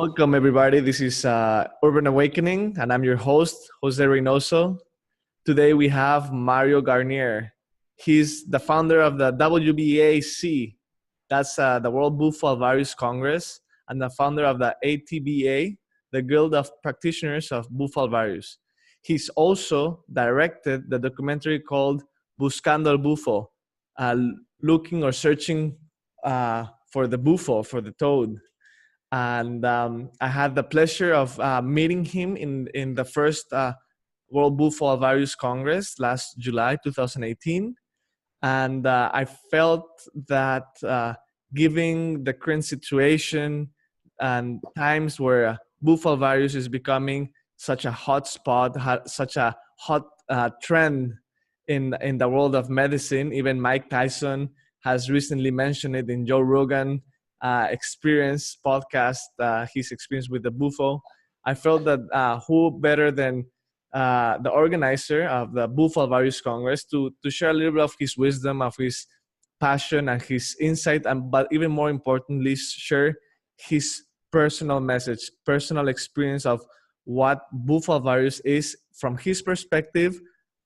Welcome, everybody. This is Urban Awakening, and I'm your host, Jose Reynoso. Today we have Mario Garnier. He's the founder of the WBAC, that's the World Bufo Alvarius Congress, and the founder of the ATBA, the Guild of Practitioners of Bufo Alvarius. He's also directed the documentary called Buscando el Bufo, looking or searching for the Bufo, for the toad. And I had the pleasure of meeting him in the first World Bufo Alvarius Congress last July 2018. And I felt that given the current situation and times where Bufo Alvarius is becoming such a hot spot, such a hot trend in the world of medicine, even Mike Tyson has recently mentioned it in Joe Rogan experience podcast, his experience with the Bufo. I felt that who better than the organizer of the Bufo Alvarius Congress to share a little bit of his wisdom, of his passion and his insight, but even more importantly, share his personal message, personal experience of what Bufo Alvarius is from his perspective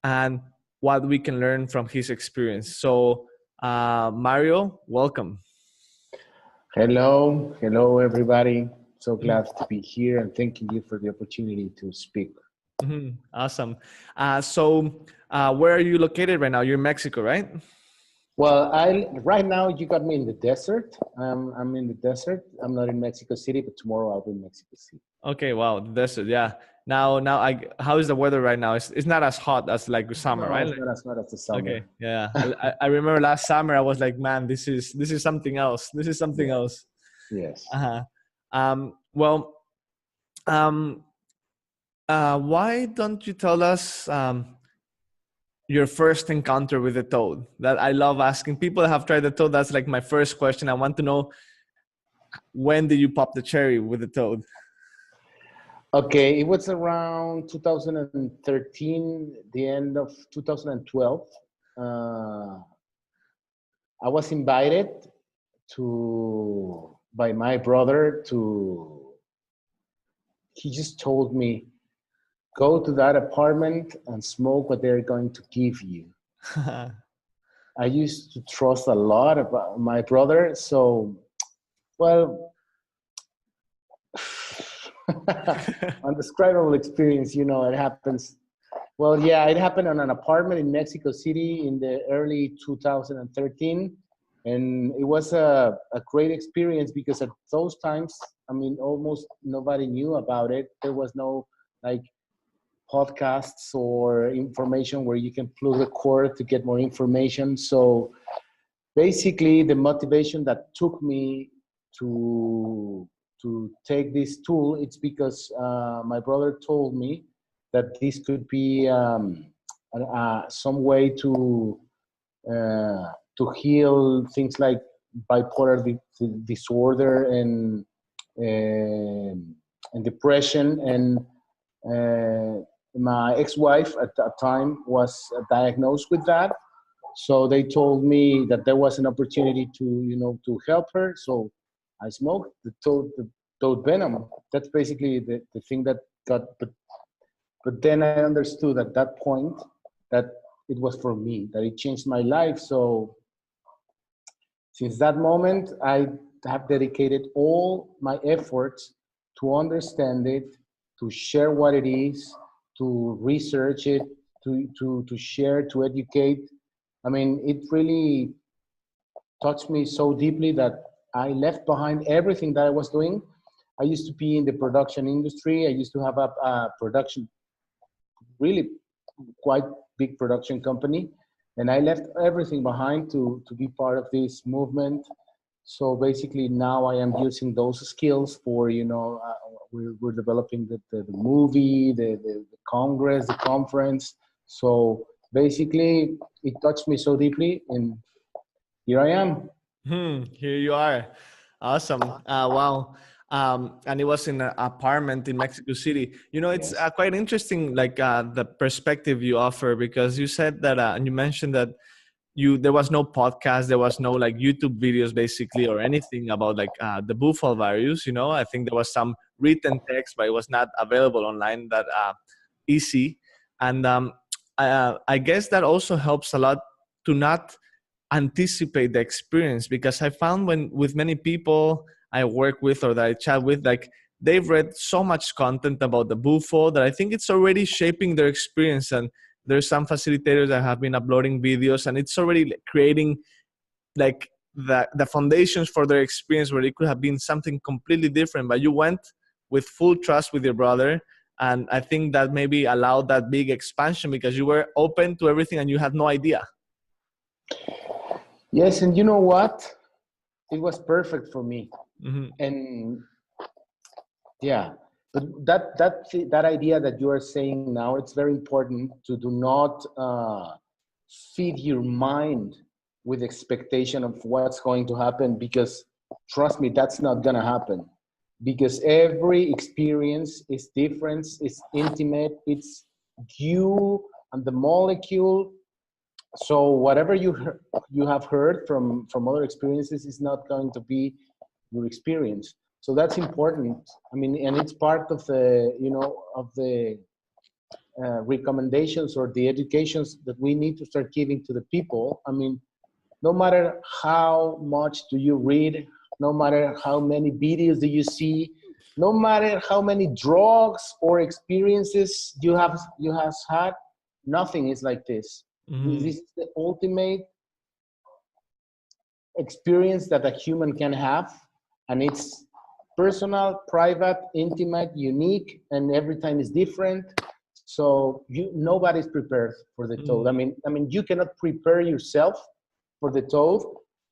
and what we can learn from his experience. So Mario, welcome. Hello, everybody. So glad to be here and thanking you for the opportunity to speak. Mm-hmm. Awesome. So where are you located right now? You're in Mexico, right? Well, right now you got me in the desert. I'm in the desert. I'm not in Mexico City, but tomorrow I'll be in Mexico City. Okay, wow, the desert, yeah. Now, how is the weather right now? It's not as hot as like summer, No, right? it's not as hot as the summer. Okay, yeah. I remember last summer I was like, man, this is something else. This is something else. Yes. Why don't you tell us your first encounter with the toad? That I love asking people that have tried the toad. That's like my first question. I want to know, when did you pop the cherry with the toad? Okay, it was around 2013, the end of 2012. I was invited by my brother he just told me, go to that apartment and smoke what they're going to give you. I used to trust a lot about my brother, so, well, undescribable experience, it happens. Well, yeah, it happened on an apartment in Mexico City in the early 2013. And it was a great experience because at those times, almost nobody knew about it. There was no podcasts or information where you can plug the cord to get more information. So basically the motivation that took me to take this tool, it's because my brother told me that this could be some way to heal things like bipolar disorder and depression. And my ex-wife at that time was diagnosed with that. So they told me that there was an opportunity to help her. So I smoked the toad venom. That's basically the thing that got, but then I understood at that point that it was for me, that it changed my life. So since that moment, I have dedicated all my efforts to understand it, to share what it is, to research it, to share, to educate. It really touched me so deeply that I left behind everything that I was doing. I used to be in the production industry. I used to have a production, really quite big production company. And I left everything behind to be part of this movement. So basically now I am using those skills for, we're developing the movie, the Congress, the conference. So basically it touched me so deeply, and here I am. Here you are. Awesome. Wow. And it was in an apartment in Mexico City. It's quite interesting, the perspective you offer, because you said that, and you mentioned that there was no podcast, there was no YouTube videos basically or anything about the Bufo Alvarius. I think there was some written text, but it was not available online that easy. And I guess that also helps a lot to not anticipate the experience, because I found when with many people I work with or that I chat with, like they've read so much content about the Bufo that I think it's already shaping their experience. And there's some facilitators that have been uploading videos, and it's already creating like the foundations for their experience, where it could have been something completely different, but you went with full trust with your brother. And I think that maybe allowed that big expansion because you were open to everything and you had no idea. Yes, and you know what? It was perfect for me. Mm-hmm. And yeah, but that idea that you are saying now, it's very important to do not feed your mind with expectation of what's going to happen, because trust me, that's not gonna happen, because every experience is different, it's intimate, it's you and the molecule. So whatever you have heard from other experiences is not going to be your experience. So that's important. I mean, and it's part of the, you know, of the recommendations or the educations that we need to start giving to the people. I mean, no matter how much do you read, no matter how many videos do you see, no matter how many drugs or experiences you have had, nothing is like this. Mm-hmm. This is the ultimate experience that a human can have, and it's personal, private, intimate, unique, and every time is different. So nobody's prepared for the Toad. I mean, you cannot prepare yourself for the Toad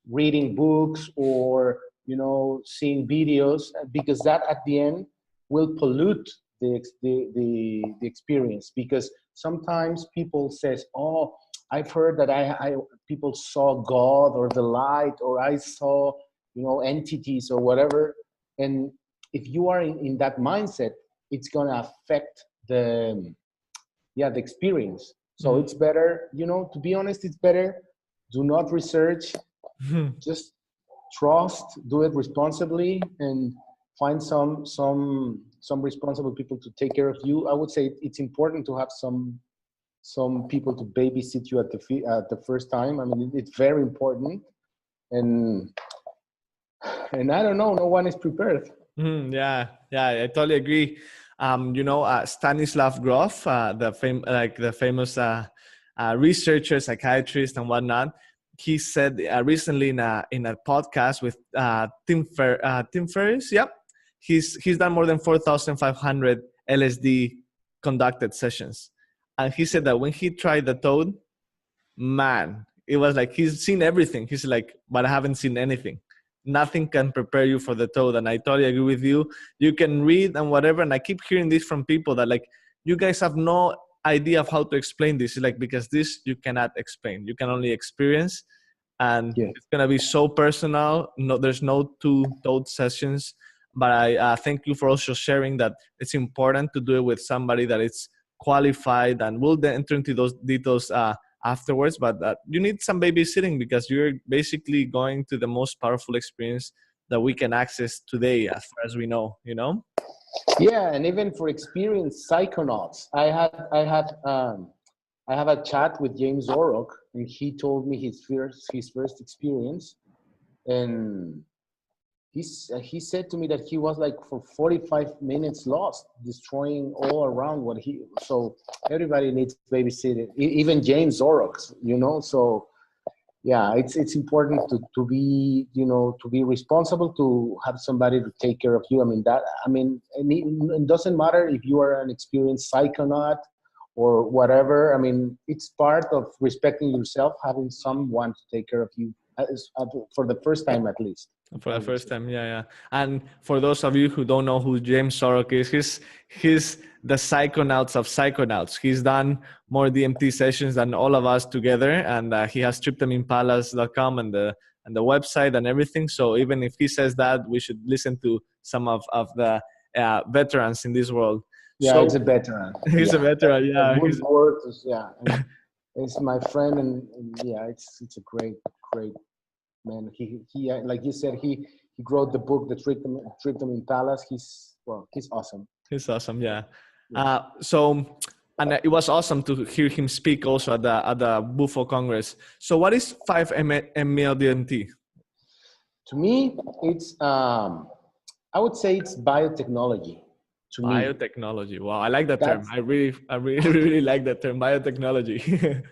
reading books or, you know, seeing videos, because that at the end will pollute the experience. Because sometimes people says, oh, I've heard that people saw God or the light, or I saw, you know, entities or whatever. And if you are in that mindset, it's gonna affect the experience. So it's better, you know, to be honest, it's better. Do not research, just trust, do it responsibly, and find some responsible people to take care of you. I would say it's important to have some people to babysit you at the first time. I mean, it's very important, and I don't know, no one is prepared. Yeah, I totally agree. You know, Stanislav Grof, the famous researcher, psychiatrist, and whatnot. He said recently in a podcast with Tim Ferriss. Yep, he's done more than 4,500 LSD conducted sessions, and he said that when he tried the Toad, man, it was like he's seen everything. He's like, but I haven't seen anything. Nothing can prepare you for the Toad. And I totally agree with you. You can read and whatever. And I keep hearing this from people that like, you guys have no idea of how to explain this. It's like, because this you cannot explain. You can only experience. And it's going to be so personal. No, there's no two Toad sessions. But I thank you for also sharing that it's important to do it with somebody that is qualified. And we'll then enter into those details afterwards, but you need some babysitting, because you're basically going to the most powerful experience that we can access today, as far as we know, you know? Yeah, and even for experienced psychonauts, I have a chat with James Orrock, and he told me his first experience, and he said to me that he was like for 45 minutes lost, destroying all around so everybody needs babysitting, even James Orrock, you know. So yeah, it's important to be, you know, to be responsible, to have somebody to take care of you. It doesn't matter if you are an experienced psychonaut or whatever. I mean, it's part of respecting yourself, having someone to take care of you for the first time, at least. For the first time, yeah. And for those of you who don't know who James Orrock is, he's the psychonauts of psychonauts. He's done more DMT sessions than all of us together, and he has triptaminePalace.com and the website and everything. So even if he says that, we should listen to some of the veterans in this world. Yeah, so, he's a veteran. He's a veteran, yeah. Good words, yeah. It's my friend, and yeah, it's a great man. He like you said, he wrote the book, The Tryptamine Palace. well, he's awesome. He's awesome. Yeah. Yeah. And it was awesome to hear him speak also at the Bufo Congress. So what is 5-MeO DMT? To me, it's I would say it's biotechnology. To me, Biotechnology. Wow, I like that term. that's I really, really like that term, biotechnology.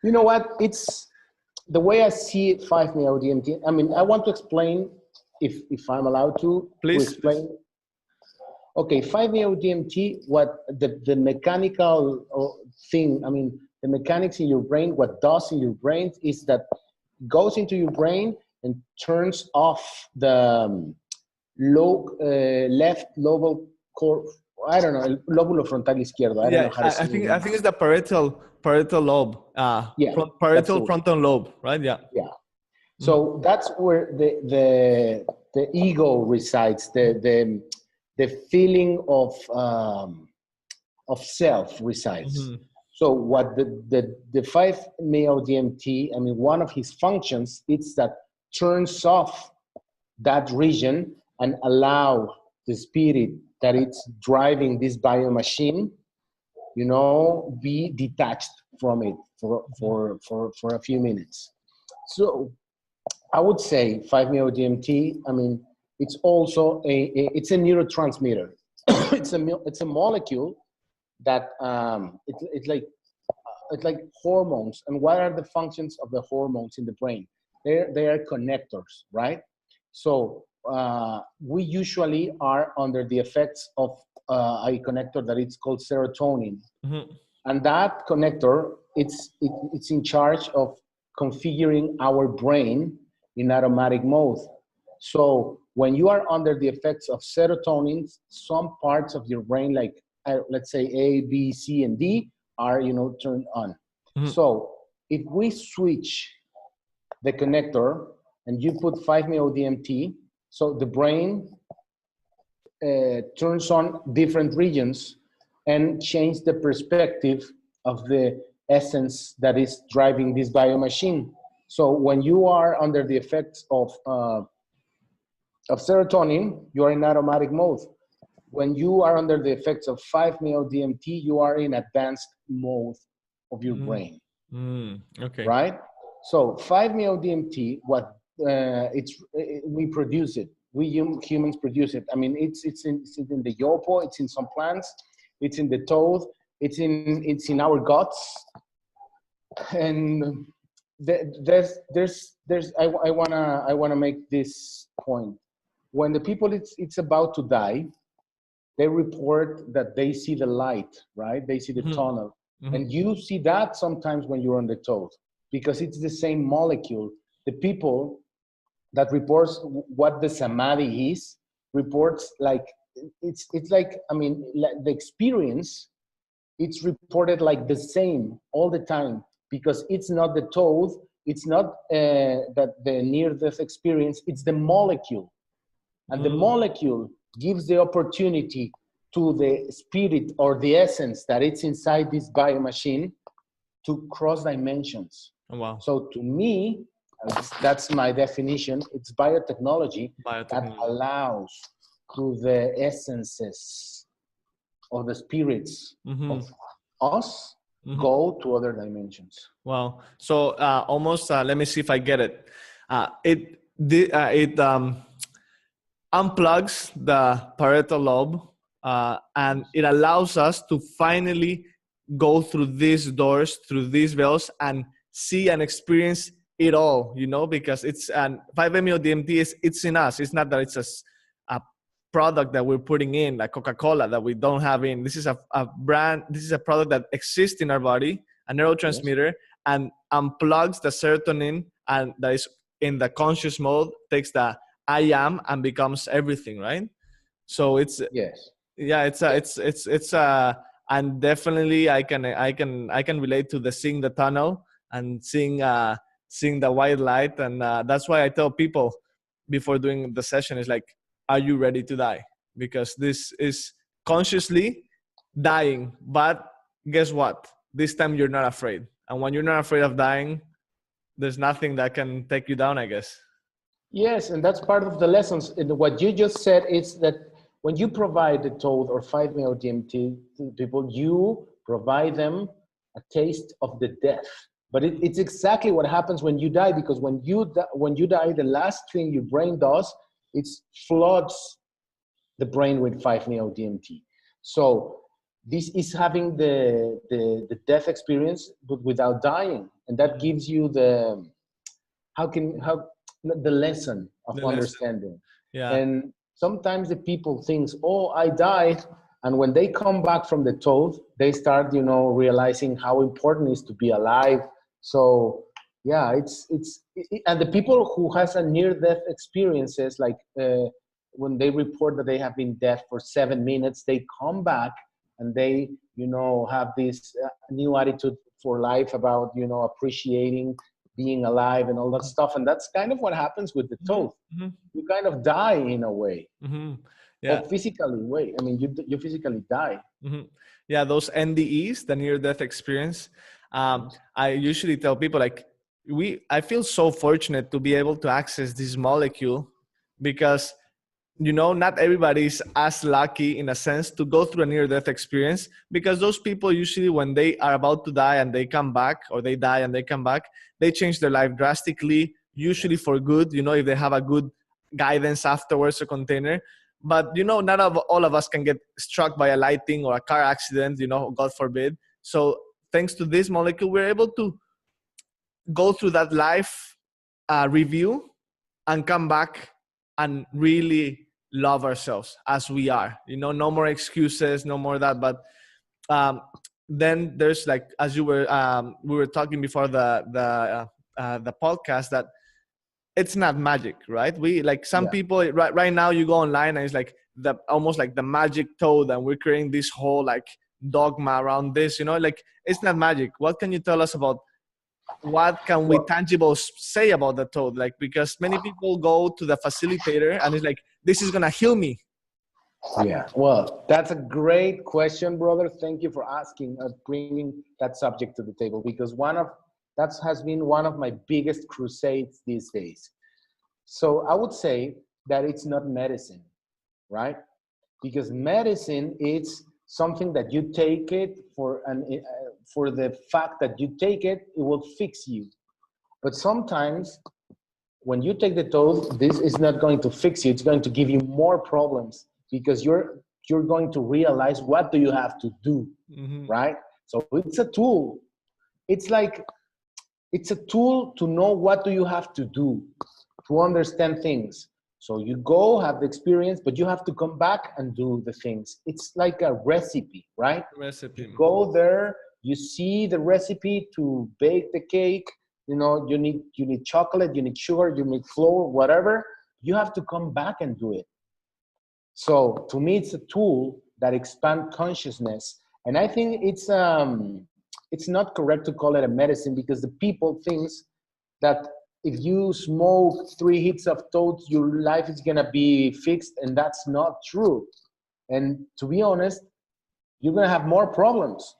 you know what? It's the way I see it. 5-MeO DMT. I mean, I want to explain if I'm allowed to Please. explain. Okay, 5-MeO DMT. What the mechanical thing? I mean, the mechanics in your brain. What does in your brain is that goes into your brain and turns off the left lobar core. I don't know, lóbulo frontal izquierdo. I don't know how to say it. I think it's the parietal lobe. Yeah, Parietal frontal lobe, right? Yeah. Yeah. So that's where the ego resides. The feeling of self resides. Mm-hmm. So what the 5-MeO DMT, I mean, one of his functions is that turns off that region and allow the spirit that it's driving this biomachine, you know, be detached from it for a few minutes. So I would say 5-MeO DMT, I mean, it's also it's a neurotransmitter. it's a molecule that it's like hormones. And what are the functions of the hormones in the brain? They are connectors, right? So we usually are under the effects of a connector that it's called serotonin. Mm-hmm. And that connector, it's in charge of configuring our brain in automatic mode. So when you are under the effects of serotonin, some parts of your brain, like let's say A, B, C, and D, are turned on. Mm-hmm. So if we switch the connector and you put 5-MeO DMT, so the brain turns on different regions and change the perspective of the essence that is driving this biomachine. So when you are under the effects of serotonin, you are in automatic mode. When you are under the effects of 5-MeO DMT, you are in advanced mode of your brain. Okay. Right? So 5-MeO DMT, we produce it. We humans produce it. I mean, it's in the yopo, it's in some plants, it's in the toad, it's in our guts, and I wanna make this point. When the people it's about to die, they report that they see the light, right? They see the tunnel, and you see that sometimes when you're on the toad, because it's the same molecule. The people that reports what the samadhi is reports like it's like, I mean, the experience, it's reported like the same all the time, because it's not the toad, it's not that the near-death experience, it's the molecule. And the molecule gives the opportunity to the spirit or the essence that it's inside this biomachine to cross dimensions. Oh, wow. So to me, that's my definition. It's biotechnology that allows through the essences of the spirits of us go to other dimensions. Wow. So almost, let me see if I get it. It unplugs the parietal lobe and it allows us to finally go through these doors, through these veils, and see and experience it all, because it's 5-MeO DMT it's in us. It's not that it's a product that we're putting in, like Coca-Cola, that we don't have in. This is a brand. This is a product that exists in our body, a neurotransmitter, yes, and unplugs the serotonin, and that is in the conscious mode, takes the I am and becomes everything, right? So it's yes, yeah, it's and definitely I can relate to the seeing the tunnel and seeing the white light, and that's why I tell people before doing the session is like, are you ready to die? Because this is consciously dying, but guess what? This time you're not afraid, and when you're not afraid of dying, there's nothing that can take you down, I guess. Yes, and that's part of the lessons. And what you just said is that when you provide the Tote or 5-meo DMT to people, you provide them a taste of the death. But it's exactly what happens when you die, because when you die, the last thing your brain does, it floods the brain with 5-meo DMT. So this is having the death experience, but without dying, and that gives you the lesson of understanding. Yeah. And sometimes the people think, oh, I died, and when they come back from the Toad, they start, realizing how important it is to be alive. So yeah, and the people who has a near-death experiences, like when they report that they have been dead for 7 minutes, they come back and they, have this new attitude for life about, appreciating being alive and all that stuff. And that's kind of what happens with the Toad. Mm-hmm. You kind of die in a way. Mm-hmm. Yeah. Or physically, you physically die. Mm-hmm. Yeah, those NDEs, the near-death experience. I usually tell people, like, I feel so fortunate to be able to access this molecule, because not everybody is as lucky, in a sense, to go through a near-death experience, because those people usually, when they are about to die and they come back, or they die and they come back, they change their life drastically, usually for good, if they have a good guidance afterwards, a container. But, not all of us can get struck by a lightning or a car accident, God forbid. So thanks to this molecule, we're able to go through that life review and come back and really love ourselves as we are. No more excuses, no more that. But then there's, like, as we were talking before the podcast, that it's not magic, right? Some people right now, you go online and it's like almost like the magic Toad, and we're creating this whole like dogma around this, like, it's not magic. What can you tell us about what can we tangible say about the Toad? Like, because many people go to the facilitator and it's like, this is gonna heal me. Yeah, well, that's a great question, brother. Thank you for asking, bringing that subject to the table, because that has been one of my biggest crusades these days. So I would say that it's not medicine, right? Because medicine is something that you take it for the fact that you take it, it will fix you. But sometimes when you take the Toad, this is not going to fix you. It's going to give you more problems, because you're going to realize what do you have to do, right? So it's a tool. It's a tool to know what do you have to do, to understand things. So you go, have the experience, but you have to come back and do the things. It's like a recipe, right? Recipe. You go there, you see the recipe to bake the cake. You need chocolate, you need sugar, you need flour, whatever. You have to come back and do it. So to me, it's a tool that expands consciousness. And I think it's not correct to call it a medicine, because the people thinks that if you smoke 3 hits of Tote, your life is gonna be fixed, and that's not true. And to be honest, you're gonna have more problems,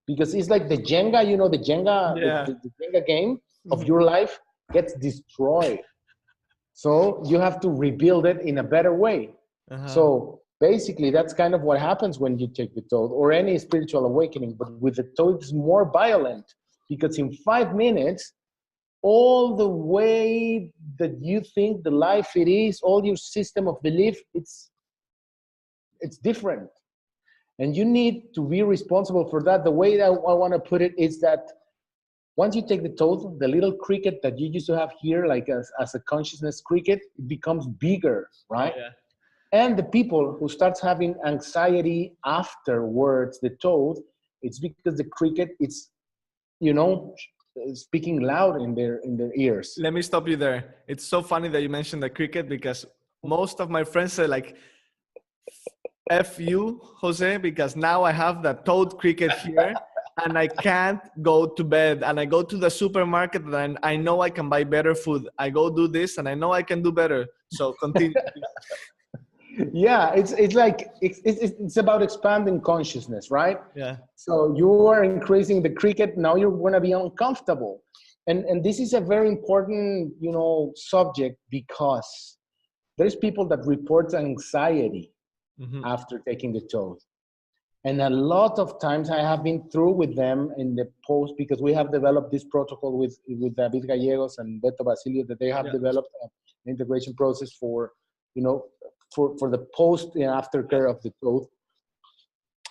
because it's like the Jenga, the Jenga, the Jenga game of your life gets destroyed. So you have to rebuild it in a better way. So basically, that's kind of what happens when you take the Tote, or any spiritual awakening. But with the Tote, it's more violent, because in 5 minutes, all the way that you think the life it is, all your system of belief, it's different. And you need to be responsible for that. The way that I want to put it is that once you take the Tote, the little cricket that you used to have here, like as a consciousness cricket, it becomes bigger, right? Yeah. And the people who starts having anxiety afterwards, the Tote, it's because the cricket, it's, speaking loud in their ears. Let me stop you there. It's so funny that you mentioned the cricket, because most of my friends say, like, F you, Jose, because now I have the Toad cricket here and I can't go to bed, and I go to the supermarket and I know I can buy better food. I go do this and I know I can do better. So continue. Yeah, it's about expanding consciousness, right? Yeah. So you are increasing the cricket. Now you're going to be uncomfortable, and this is a very important, subject, because there's people that report anxiety, after taking the Tote. And a lot of times I have been through with them in the post, because we have developed this protocol with David Gallegos and Beto Basilio, that they have developed an integration process for, for the post and aftercare of the Tote.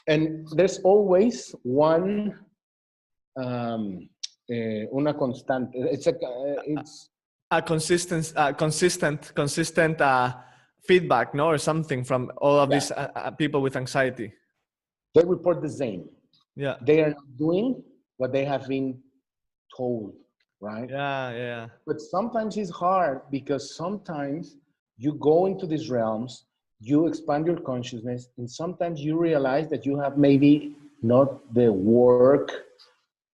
And there's always one, una constante. It's a consistent feedback, no, or something from all of these people with anxiety. They report the same. Yeah. They are not doing what they have been told, right? Yeah. But sometimes it's hard, because sometimes you go into these realms, you expand your consciousness, and sometimes you realize that you have maybe not the work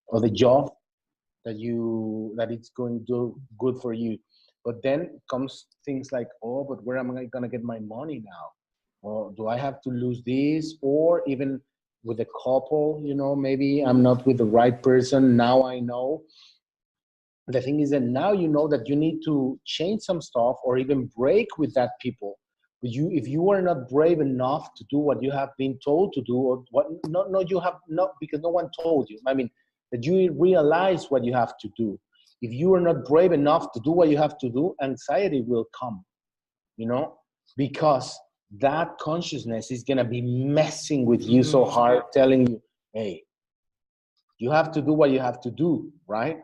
or the job that it's going to do good for you. But then comes things like, oh, but where am I going to get my money now? Or do I have to lose this? Or even with a couple, maybe I'm not with the right person. Now I know. The thing is that now you know that you need to change some stuff, or even break with that people. But if you are not brave enough to do what you have been told to do, or because no one told you. I mean, that you realize what you have to do. If you are not brave enough to do what you have to do, anxiety will come, because that consciousness is going to be messing with you so hard, telling you, hey, you have to do what you have to do, right?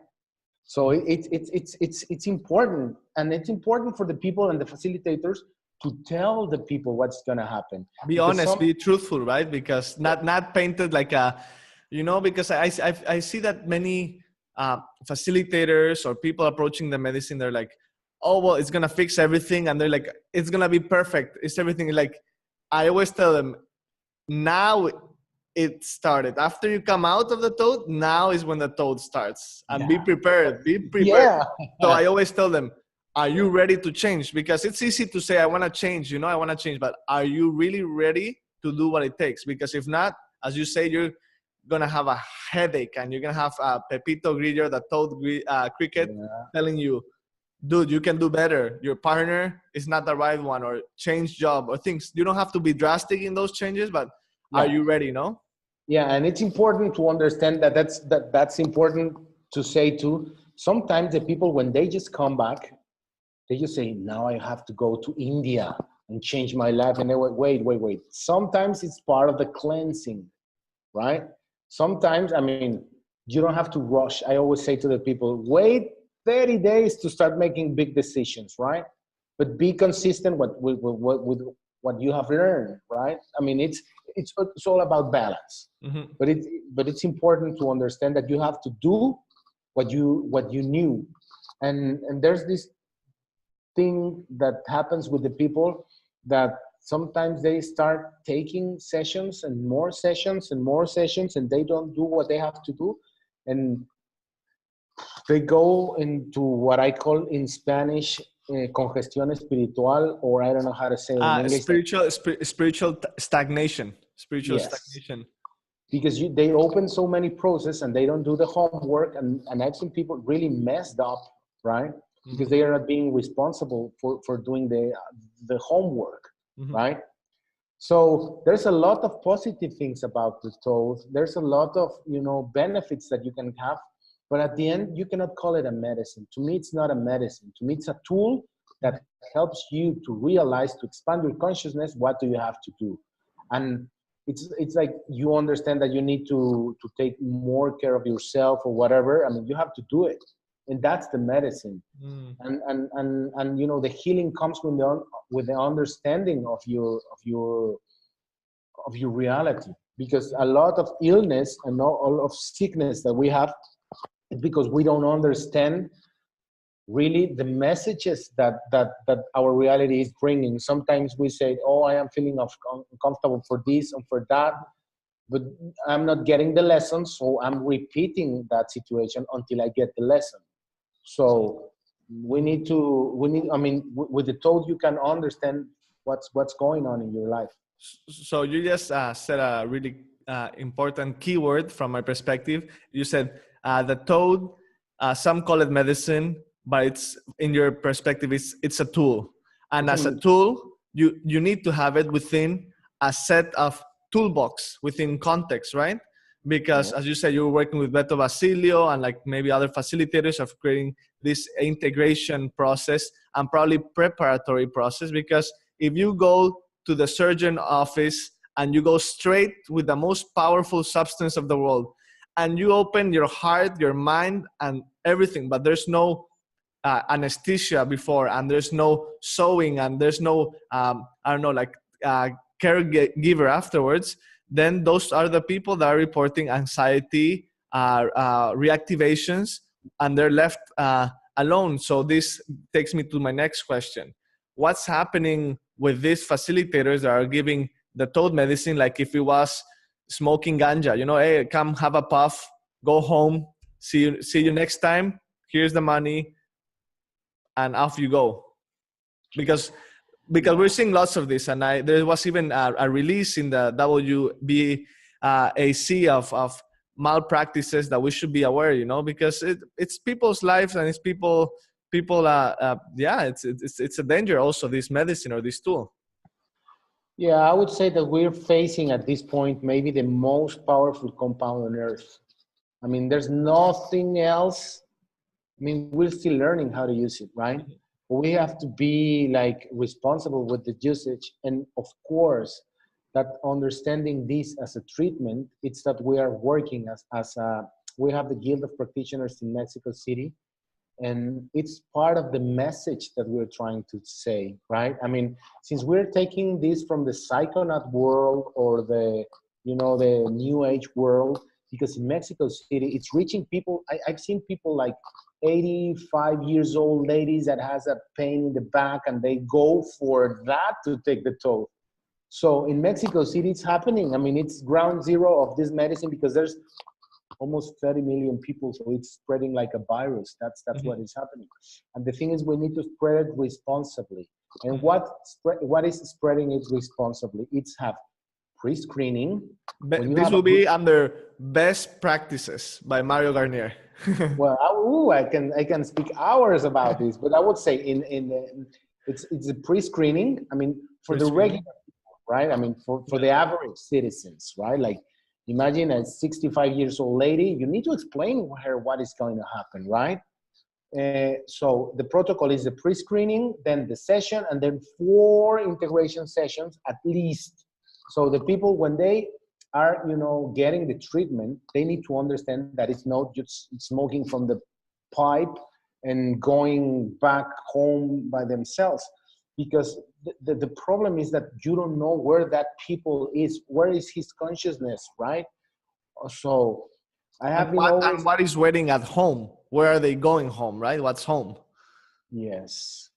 So it's important, and it's important for the people and the facilitators to tell the people what's going to happen. Be honest, be truthful, right? Because not painted like because I see that many facilitators or people approaching the medicine, they're like, oh, well, it's going to fix everything. And they're like, it's going to be perfect. It's everything. Like, I always tell them, now it started. After you come out of the Tote, now is when the Tote starts. And be prepared. Yeah. So I always tell them, are you ready to change? Because it's easy to say, I want to change, I want to change. But are you really ready to do what it takes? Because if not, as you say, you're going to have a headache, and you're going to have Pepito Grillo, the Toad cricket, telling you, dude, you can do better. Your partner is not the right one, or change job, or things. You don't have to be drastic in those changes, but are you ready, no? Yeah, and it's important to understand that's important to say too. Sometimes the people, when they just come back, they just say, now I have to go to India and change my life. And they wait. Sometimes it's part of the cleansing, right? Sometimes, I mean, you don't have to rush. I always say to the people, wait 30 days to start making big decisions, right? But be consistent with what you have learned, right? I mean, it's all about balance. But it's important to understand that you have to do what you knew. And there's this thing that happens with the people, that sometimes they start taking sessions and more sessions and more sessions, and they don't do what they have to do, and they go into what I call in Spanish congestión espiritual, or I don't know how to say it in English. Spiritual stagnation. Stagnation. Because they open so many processes and they don't do the homework, and I've seen people really messed up, right? Because they are not being responsible for doing the homework, right? So there's a lot of positive things about the Toad. There's a lot of benefits that you can have, but at the end you cannot call it a medicine. To me, it's not a medicine. To me, it's a tool that helps you to realize, to expand your consciousness. What do you have to do? And it's like you understand that you need to take more care of yourself or whatever. I mean, you have to do it. And that's the medicine. And the healing comes with the understanding of your reality. Because a lot of illness and all of sickness that we have is because we don't understand really the messages that our reality is bringing. Sometimes we say, oh, I am feeling uncomfortable for this and for that, but I'm not getting the lesson, so I'm repeating that situation until I get the lesson. So we need, I mean, with the Toad, you can understand what's going on in your life. So you just said a really important keyword from my perspective. You said the Toad, some call it medicine, but it's, in your perspective, it's a tool. And as a tool, you need to have it within a set of toolbox within context, right? Because as you said, you're working with Beto Basilio and like maybe other facilitators of creating this integration process and probably preparatory process. Because if you go to the surgeon office and you go straight with the most powerful substance of the world, and you open your heart, your mind, and everything, but there's no anesthesia before, and there's no sewing, and there's no I don't know, like caregiver afterwards, then those are the people that are reporting anxiety, reactivations, and they're left alone. So this takes me to my next question. What's happening with these facilitators that are giving the toad medicine, like if it was smoking ganja, you know, hey, come have a puff, go home, see you next time, here's the money, and off you go. Because we're seeing lots of this, and there was even a release in the WBAC of malpractices that we should be aware, you know, because it's people's lives and it's people it's a danger also, this medicine or this tool. Yeah, I would say that we're facing at this point maybe the most powerful compound on earth. I mean, there's nothing else. I mean, we're still learning how to use it, right? We have to be like responsible with the usage. And of course, that understanding this as a treatment, it's that we are working we have the Guild of Practitioners in Mexico City. And it's part of the message that we're trying to say, right? I mean, since we're taking this from the psychonaut world or the new age world, because in Mexico City, it's reaching people. I've seen people like 85 years old ladies that has a pain in the back and they go for that to take the Tote. So in Mexico City, it's happening. I mean, it's ground zero of this medicine because there's almost 30 million people, so it's spreading like a virus. That's what is happening. And the thing is, we need to spread it responsibly. And what is spreading it responsibly? It's have pre-screening. This will be under best practices by Mario Garnier. Well, I can speak hours about this, but I would say it's a pre-screening. I mean, for the regular people, right? I mean, for the average citizens, right? Like, imagine a 65 years old lady, you need to explain to her what is going to happen, right? So the protocol is the pre-screening, then the session, and then 4 integration sessions at least. So the people, when they are, getting the treatment, they need to understand that it's not just smoking from the pipe and going back home by themselves. Because the problem is that you don't know where that people is. Where is his consciousness, right? So I have and what is waiting at home? Where are they going home, right? What's home? Yes,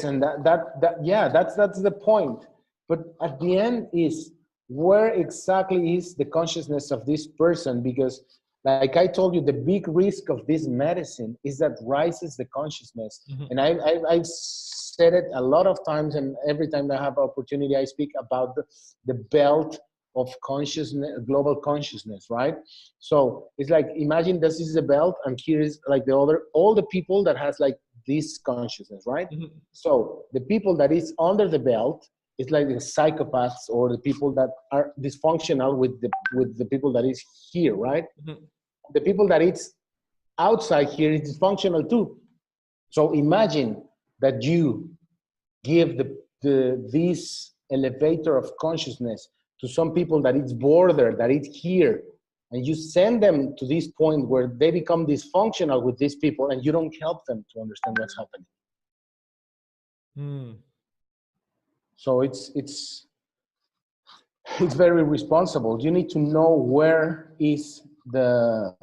and that's the point. But at the end is where exactly is the consciousness of this person? Because like I told you, the big risk of this medicine is that rises the consciousness. And I've said it a lot of times, and every time I have opportunity, I speak about the belt of consciousness, global consciousness, right? So it's like, imagine this is a belt, and here is like all the people that has like this consciousness, right? So the people that is under the belt, it's like the psychopaths or the people that are dysfunctional with the people that is here, right? The people that it's outside here is dysfunctional too. So imagine that you give this elevator of consciousness to some people that it's border, that it's here, and you send them to this point where they become dysfunctional with these people, and you don't help them to understand what's happening. So it's very responsible. You need to know where is the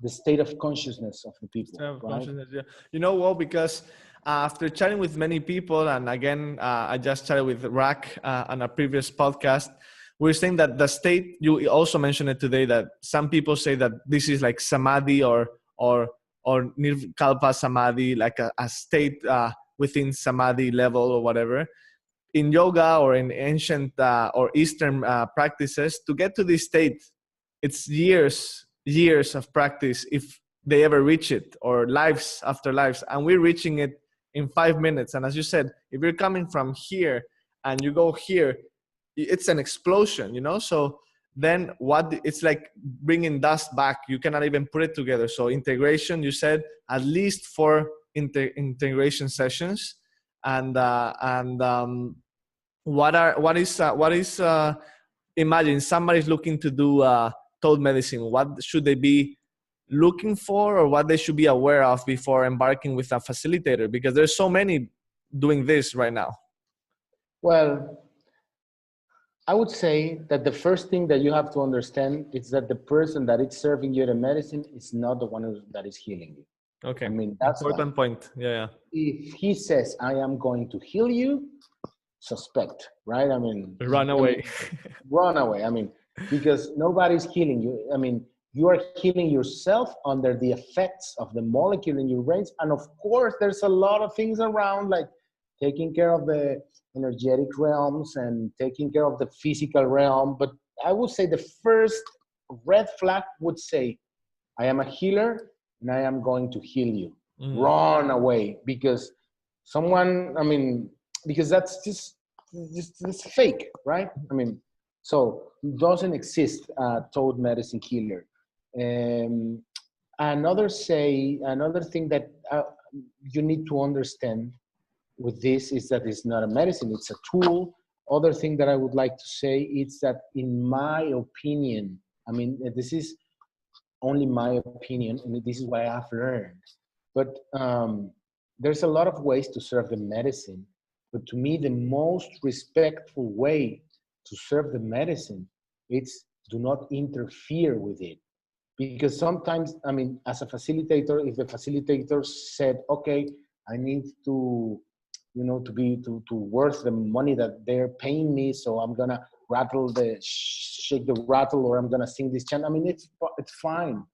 state of consciousness of the people, right? Yeah. Because after chatting with many people, and again, I just chatted with Rack on a previous podcast, we're saying that the state, you also mentioned it today, that some people say that this is like samadhi or nirvikalpa samadhi, like a state within samadhi level or whatever. In yoga or in ancient or Eastern practices, to get to this state, it's years of practice if they ever reach it, or lives after lives, and we're reaching it in 5 minutes. And as you said, if you're coming from here and you go here, it's an explosion, you know? So then it's like bringing dust back. You cannot even put it together. So integration, you said at least 4 integration sessions. And imagine somebody's looking to do toad medicine. What should they be looking for, or what they should be aware of before embarking with a facilitator? Because there's so many doing this right now. Well, I would say that the first thing that you have to understand is that the person that is serving you the medicine is not the one that is healing you. Okay. I mean, that's important point. Yeah. If he says, I am going to heal you, suspect, right? I mean, run away. Run away. I mean, because nobody's healing you. I mean, you are healing yourself under the effects of the molecule in your brains. And of course, there's a lot of things around, like taking care of the energetic realms and taking care of the physical realm. But I would say the first red flag would say, I am a healer and I am going to heal you. Run away, because because that's just fake, right? I mean, so doesn't exist a toad medicine healer. Another thing that you need to understand with this is that it's not a medicine, it's a tool. Other thing that I would like to say is that, in my opinion, I mean, this is only my opinion, and this is what I have learned, but there's a lot of ways to serve the medicine. But to me, the most respectful way to serve the medicine, it's do not interfere with it. Because sometimes, I mean, as a facilitator, if the facilitator said, okay, I need to, to worth the money that they're paying me, so I'm gonna shake the rattle, or I'm gonna sing this chant. I mean, it's fine,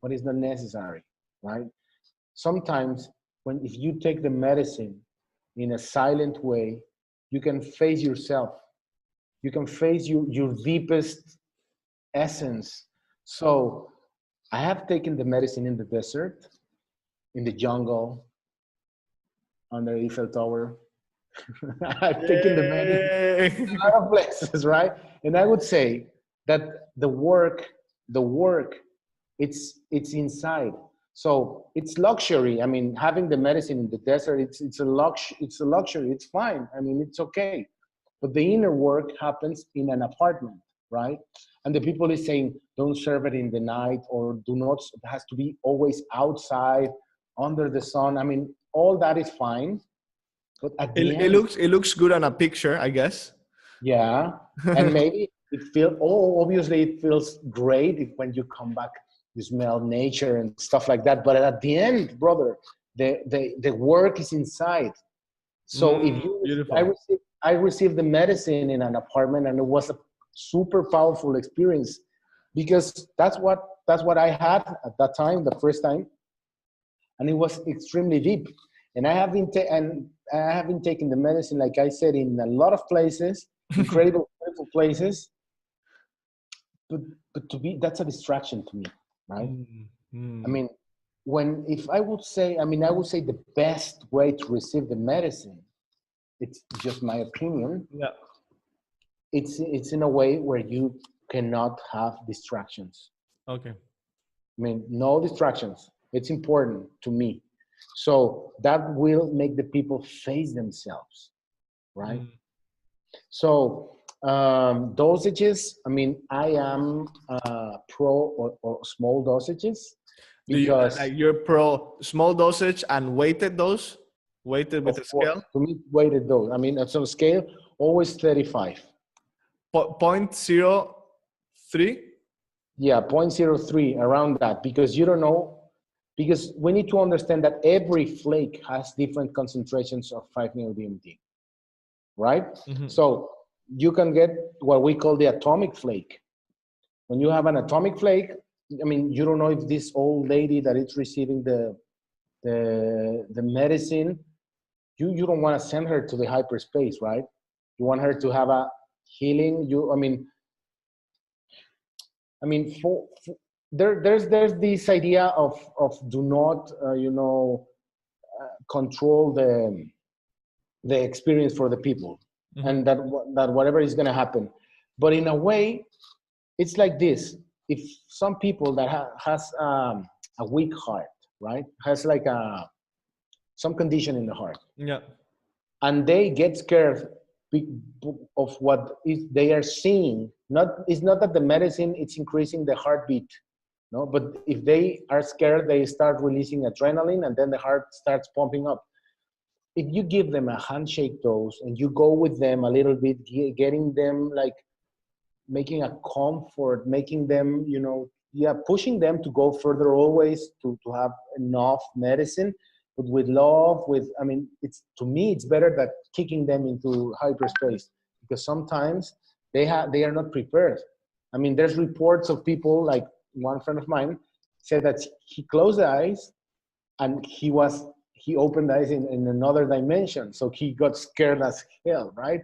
but it's not necessary, right? Sometimes if you take the medicine in a silent way, you can face yourself. You can face your deepest essence. So I have taken the medicine in the desert, in the jungle, under Eiffel Tower. I've taken the medicine in a lot of places, right? And I would say that the work, it's inside. So it's luxury. I mean, having the medicine in the desert, it's a luxury. It's fine. I mean, it's okay. But the inner work happens in an apartment, right? And the people is saying, don't serve it in the night, or it has to be always outside under the sun. I mean, all that is fine. But at the end, it looks good on a picture, I guess. Yeah. And maybe obviously it feels great when you come back, you smell nature and stuff like that. But at the end, brother, the work is inside. So I received the medicine in an apartment, and it was a super powerful experience, because that's what I had at that time, the first time, and it was extremely deep. And I have been taking the medicine, like I said, in a lot of places, incredible places. But that's a distraction to me, right? I mean, I would say the best way to receive the medicine, it's just my opinion. Yeah. It's in a way where you cannot have distractions. Okay. I mean, no distractions. It's important to me. So that will make the people face themselves, right? So dosages, I mean, I am pro or small dosages, because you're pro small dosage and weighted dose, weighted with a scale? To me, weighted dose. I mean, so scale, always 35. 0.03? Yeah, 0.03, around that, because you don't know. Because we need to understand that every flake has different concentrations of 5-MeO-DMT, right? Mm-hmm. So you can get what we call the atomic flake. When you have an atomic flake, I mean, you don't know if this old lady that is receiving the medicine, you don't want to send her to the hyperspace, right? You want her to have a healing. There's this idea of do not control the experience for the people. and that whatever is going to happen. But in a way, it's like this. If some people that has a weak heart, right, has like some condition in the heart, Yeah. and they get scared of what they are seeing. It's not that the medicine it's increasing the heartbeat, no, but if they are scared, they start releasing adrenaline, and then the heart starts pumping up. If you give them a handshake dose and you go with them a little bit, getting them like making a comfort, making them, pushing them to go further always to have enough medicine, but with love, it's, to me, it's better that kicking them into hyperspace, because sometimes they are not prepared. There's reports of people, like one friend of mine said that he closed the eyes and he opened the eyes in another dimension. So he got scared as hell, right?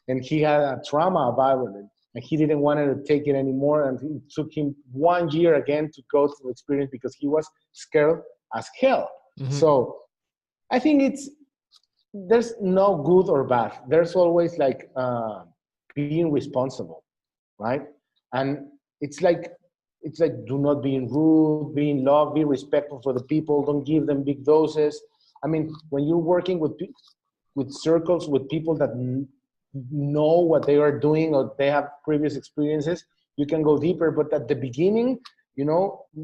And he had a trauma about it. And he didn't want to take it anymore. And it took him 1 year again to go through the experience because he was scared as hell. Mm-hmm. So I think there's no good or bad. There's always like being responsible, right? And it's like do not be rude, be in love, be respectful for the people. Don't give them big doses. When you're working with circles with people that know what they are doing or they have previous experiences, you can go deeper. But at the beginning,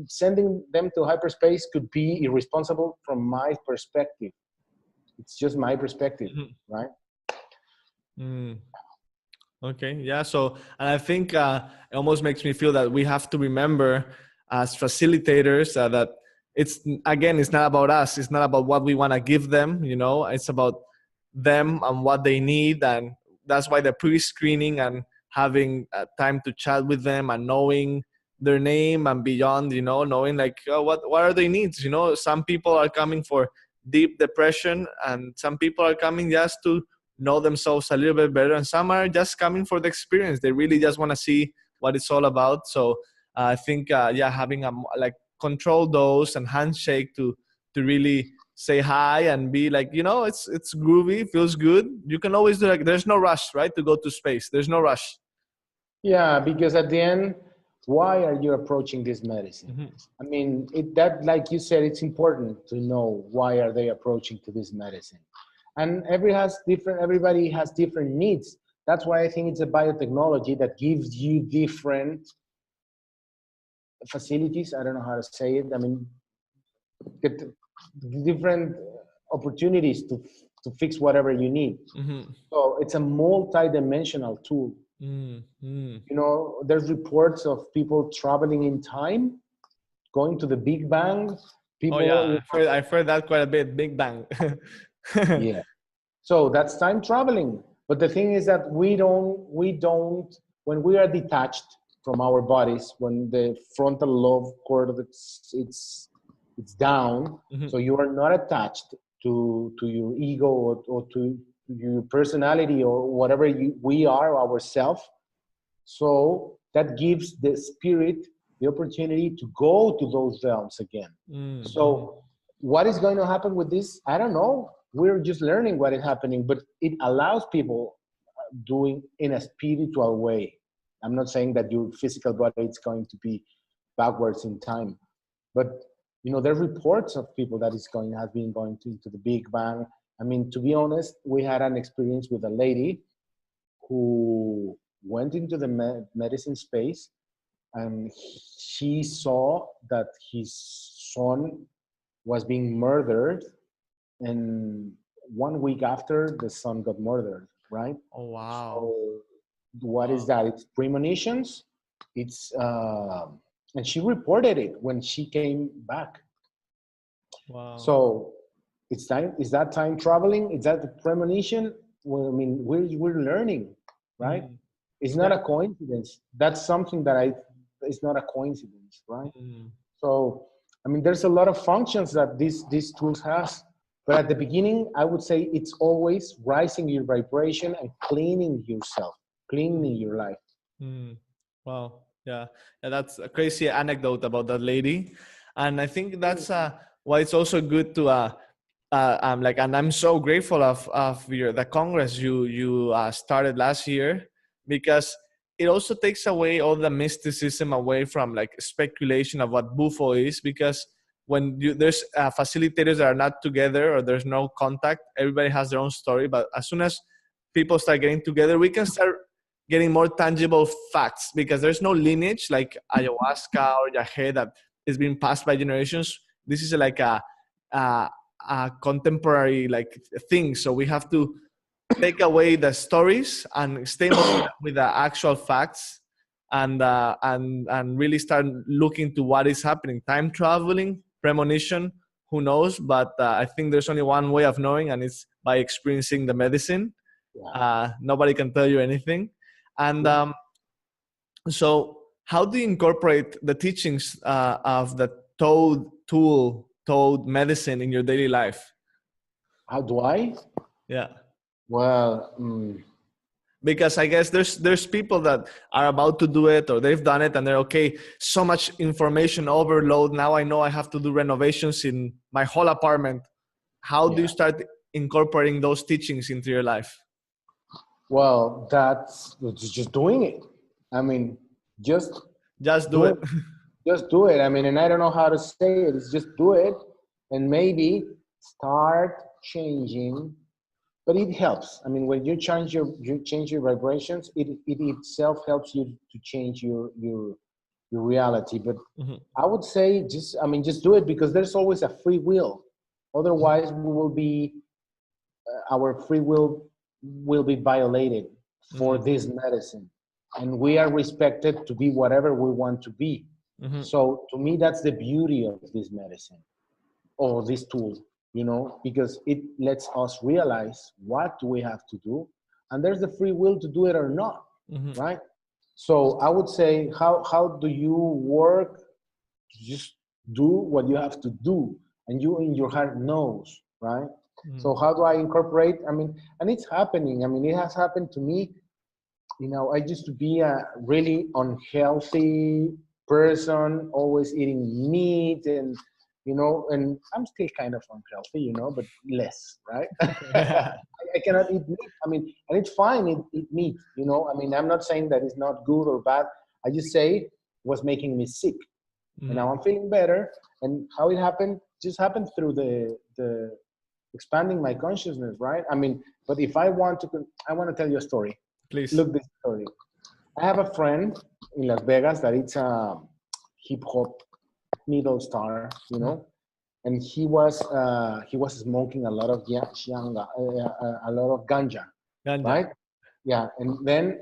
sending them to hyperspace could be irresponsible from my perspective. It's just my perspective, right? Okay, yeah. So, and I think it almost makes me feel that we have to remember as facilitators that it's not about us. It's not about what we want to give them, it's about them and what they need. And that's why the pre-screening and having time to chat with them and knowing their name and beyond, knowing like what are their needs. Some people are coming for deep depression and some people are coming just to know themselves a little bit better, and some are just coming for the experience. They really just want to see what it's all about. So I think having a like control dose and handshake to really say hi and be like, it's groovy, feels good. You can always do, like, there's no rush, right, to go to space. There's no rush. Yeah, because at the end, why are you approaching this medicine? That, like you said, it's important to know why are they approaching to this medicine. And everybody has different needs. That's why I think it's a biotechnology that gives you different facilities. I don't know how to say it. Different opportunities to fix whatever you need. So it's a multi-dimensional tool. There's reports of people traveling in time, going to the Big Bang. I've heard that quite a bit. Big Bang. Yeah. So that's time traveling. But the thing is that we don't, when we are detached from our bodies, when the frontal lobe cortex, it's down, so you are not attached to your ego or to your personality or whatever we are ourselves. So that gives the spirit the opportunity to go to those realms again. So what is going to happen with this? I don't know. We're just learning what is happening, but it allows people doing in a spiritual way. I'm not saying that your physical body is going to be backwards in time, but there are reports of people that have been going into the Big Bang. To be honest, we had an experience with a lady who went into the medicine space, and she saw that his son was being murdered, and 1 week after, the son got murdered, right? Oh, wow. So what is that? It's premonitions. It's and she reported it when she came back. Wow. So it's time. Is that time traveling? Is that the premonition? Well, we're learning, right? It's not a coincidence. That's something that it's not a coincidence, right? So there's a lot of functions that these tools has. But at the beginning, I would say it's always rising your vibration and cleaning yourself, cleaning your life. Wow. Yeah. That's a crazy anecdote about that lady. And I think that's why it's also good to I'm like, and I'm so grateful of the Congress you started last year, because it also takes away all the mysticism away from like speculation of what Bufo is, because when there's facilitators that are not together or there's no contact, everybody has their own story. But as soon as people start getting together, we can start getting more tangible facts, because there's no lineage like ayahuasca or yahe that is being passed by generations. This is like a contemporary like thing. So we have to take away the stories and stay more with the actual facts, and really start looking to what is happening. Time traveling, premonition, who knows? But I think there's only one way of knowing, and it's by experiencing the medicine. Nobody can tell you anything. And so how do you incorporate the teachings of the Toad medicine in your daily life? How do I? Yeah. Well, because I guess there's people that are about to do it, or they've done it and they're okay, so much information overload. Now I know I have to do renovations in my whole apartment. How do you start incorporating those teachings into your life? Well, that's just doing it. I mean, just do it. Just do it. I mean, and I don't know how to say it. It's just do it, and maybe start changing. But it helps. I mean, when you change your vibrations, it itself helps you to change your reality. But I would say just do it, because there's always a free will. Otherwise, we will be our free will be violated for this medicine, and we are respected to be whatever we want to be. So to me, that's the beauty of this medicine or this tool, because it lets us realize what we have to do, and there's the free will to do it or not, right? So I would say, how do you work? Just do what you have to do, and you in your heart knows, right? So how do I incorporate? I mean, and it's happening. I mean, it has happened to me. I used to be a really unhealthy person, always eating meat, and and I'm still kind of unhealthy, but less, right? I cannot eat meat. I mean, and it's fine, eat meat, I mean, I'm not saying that it's not good or bad. I just say it was making me sick. And now I'm feeling better. And how it happened, just happened through the expanding my consciousness, right? I mean, but if I want to tell you a story. Please. Look, this story. I have a friend in Las Vegas that it's a hip hop middle star, and he was smoking a lot of a lot of ganja, right? Yeah, and then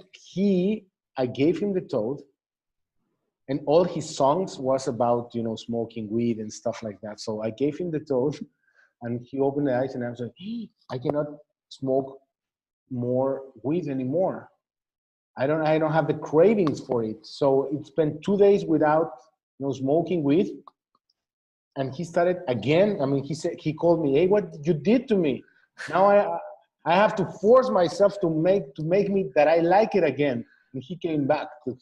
I gave him the Tote, and all his songs was about smoking weed and stuff like that. So I gave him the Tote, and he opened the eyes, and I was like, hey, I cannot smoke more weed anymore. I don't have the cravings for it. So it spent 2 days without smoking weed. And he started again. I mean, he called me, hey, what you did to me? Now I have to force myself to make me that I like it again. And he came back to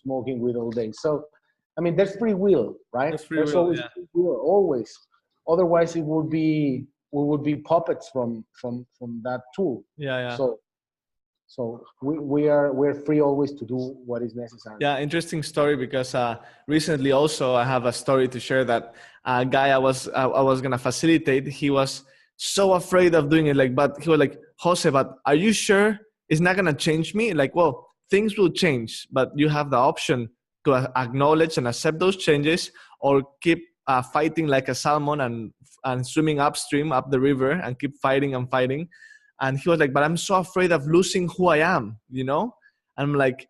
smoking weed all day. So, I mean, there's free will, right? There's always free will, always. Otherwise, we would be puppets from that tool. Yeah. So we're free always to do what is necessary. Yeah, interesting story, because recently also I have a story to share that a guy I was gonna facilitate. He was so afraid of doing it, but he was like, Jose, but are you sure it's not gonna change me? Like, well, things will change, but you have the option to acknowledge and accept those changes, or keep fighting like a salmon and swimming upstream up the river and keep fighting and fighting. And he was like, but I'm so afraid of losing who I am, I'm like,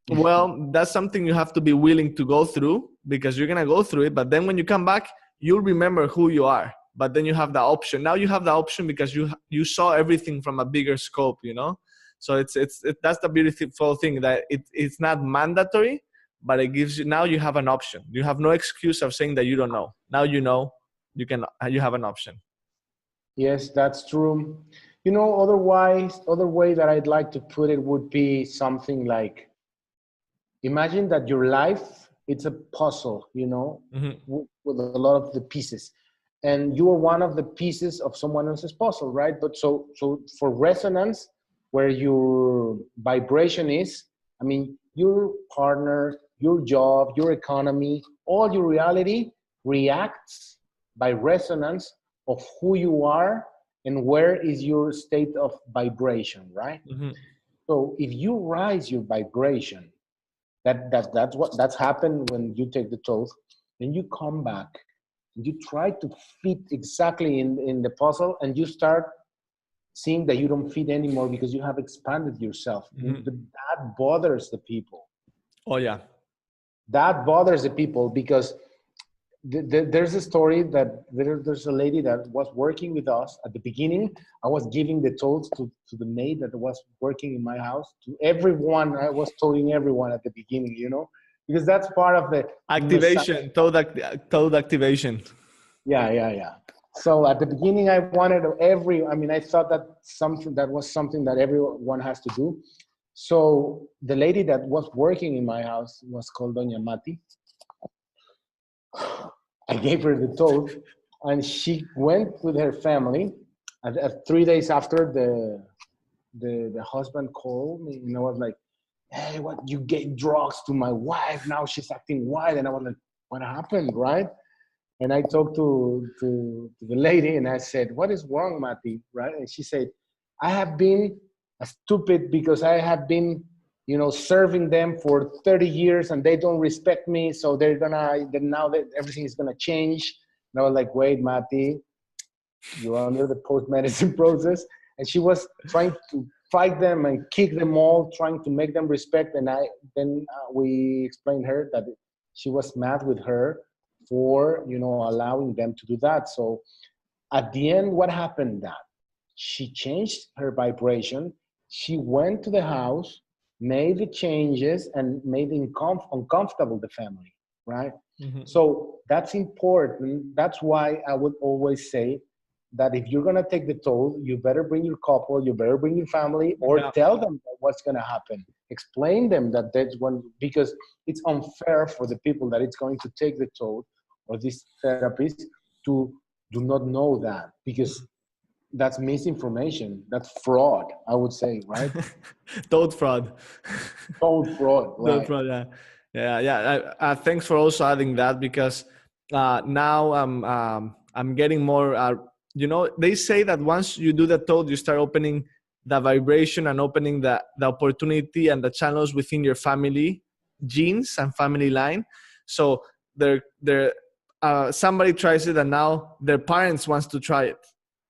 well, that's something you have to be willing to go through, because you're going to go through it. But then when you come back, you'll remember who you are. But then you have the option. Now you have the option because you saw everything from a bigger scope, So it's that's the beautiful thing, that it's not mandatory, but it gives you, now you have an option. You have no excuse of saying that you don't know. Now you have an option. Yes, that's true. Other way that I'd like to put it would be something like, imagine that your life, it's a puzzle, with a lot of the pieces. and you are one of the pieces of someone else's puzzle, right? But so for resonance, where your vibration is, I mean, your partner, your job, your economy, all your reality reacts by resonance of who you are and where is your state of vibration, right? Mm-hmm. So if you rise your vibration, that's happened when you take the Tote, then you come back and you try to fit exactly in the puzzle, and you start seeing that you don't fit anymore because you have expanded yourself. Mm-hmm. That bothers the people. Oh yeah. That bothers the people because there's a story that there's a lady that was working with us at the beginning. I was giving the totes to the maid that was working in my house, to everyone. I was toting everyone at the beginning, you know, because that's part of the Activation, toad activation. Yeah. So at the beginning, I wanted I thought that was something that everyone has to do. So the lady that was working in my house was called Doña Mati. I gave her the toad, and she went with her family. 3 days after, the husband called me, and I was like, "Hey, what? You gave drugs to my wife? Now she's acting wild." And I was like, "What happened, right?" And I talked to the lady, and I said, "What is wrong, Mati?" Right? And she said, "I have been stupid because I have been, serving them for 30 years, and they don't respect me. So now that everything is gonna change." And I was like, "Wait, Mati, you're under the post-medicine process." And she was trying to fight them and kick them all, trying to make them respect. And we explained her that she was mad with her for allowing them to do that. So at the end, what happened? That she changed her vibration. She went to the house, made the changes, and made uncomfortable the family, right? Mm-hmm. So that's important. That's why I would always say that if you're gonna take the toll, you better bring your couple, you better bring your family, or tell them what's gonna happen. Explain them that that's one, because it's unfair for the people that it's going to take the toll or this therapist to do not know that, because that's misinformation. That's fraud, I would say, right? Toad fraud. Total fraud, right? Toad fraud. Yeah. Thanks for also adding that, because now I'm getting more. They say that once you do the toad, you start opening the vibration and opening the opportunity and the channels within your family genes and family line. So somebody tries it, and now their parents wants to try it.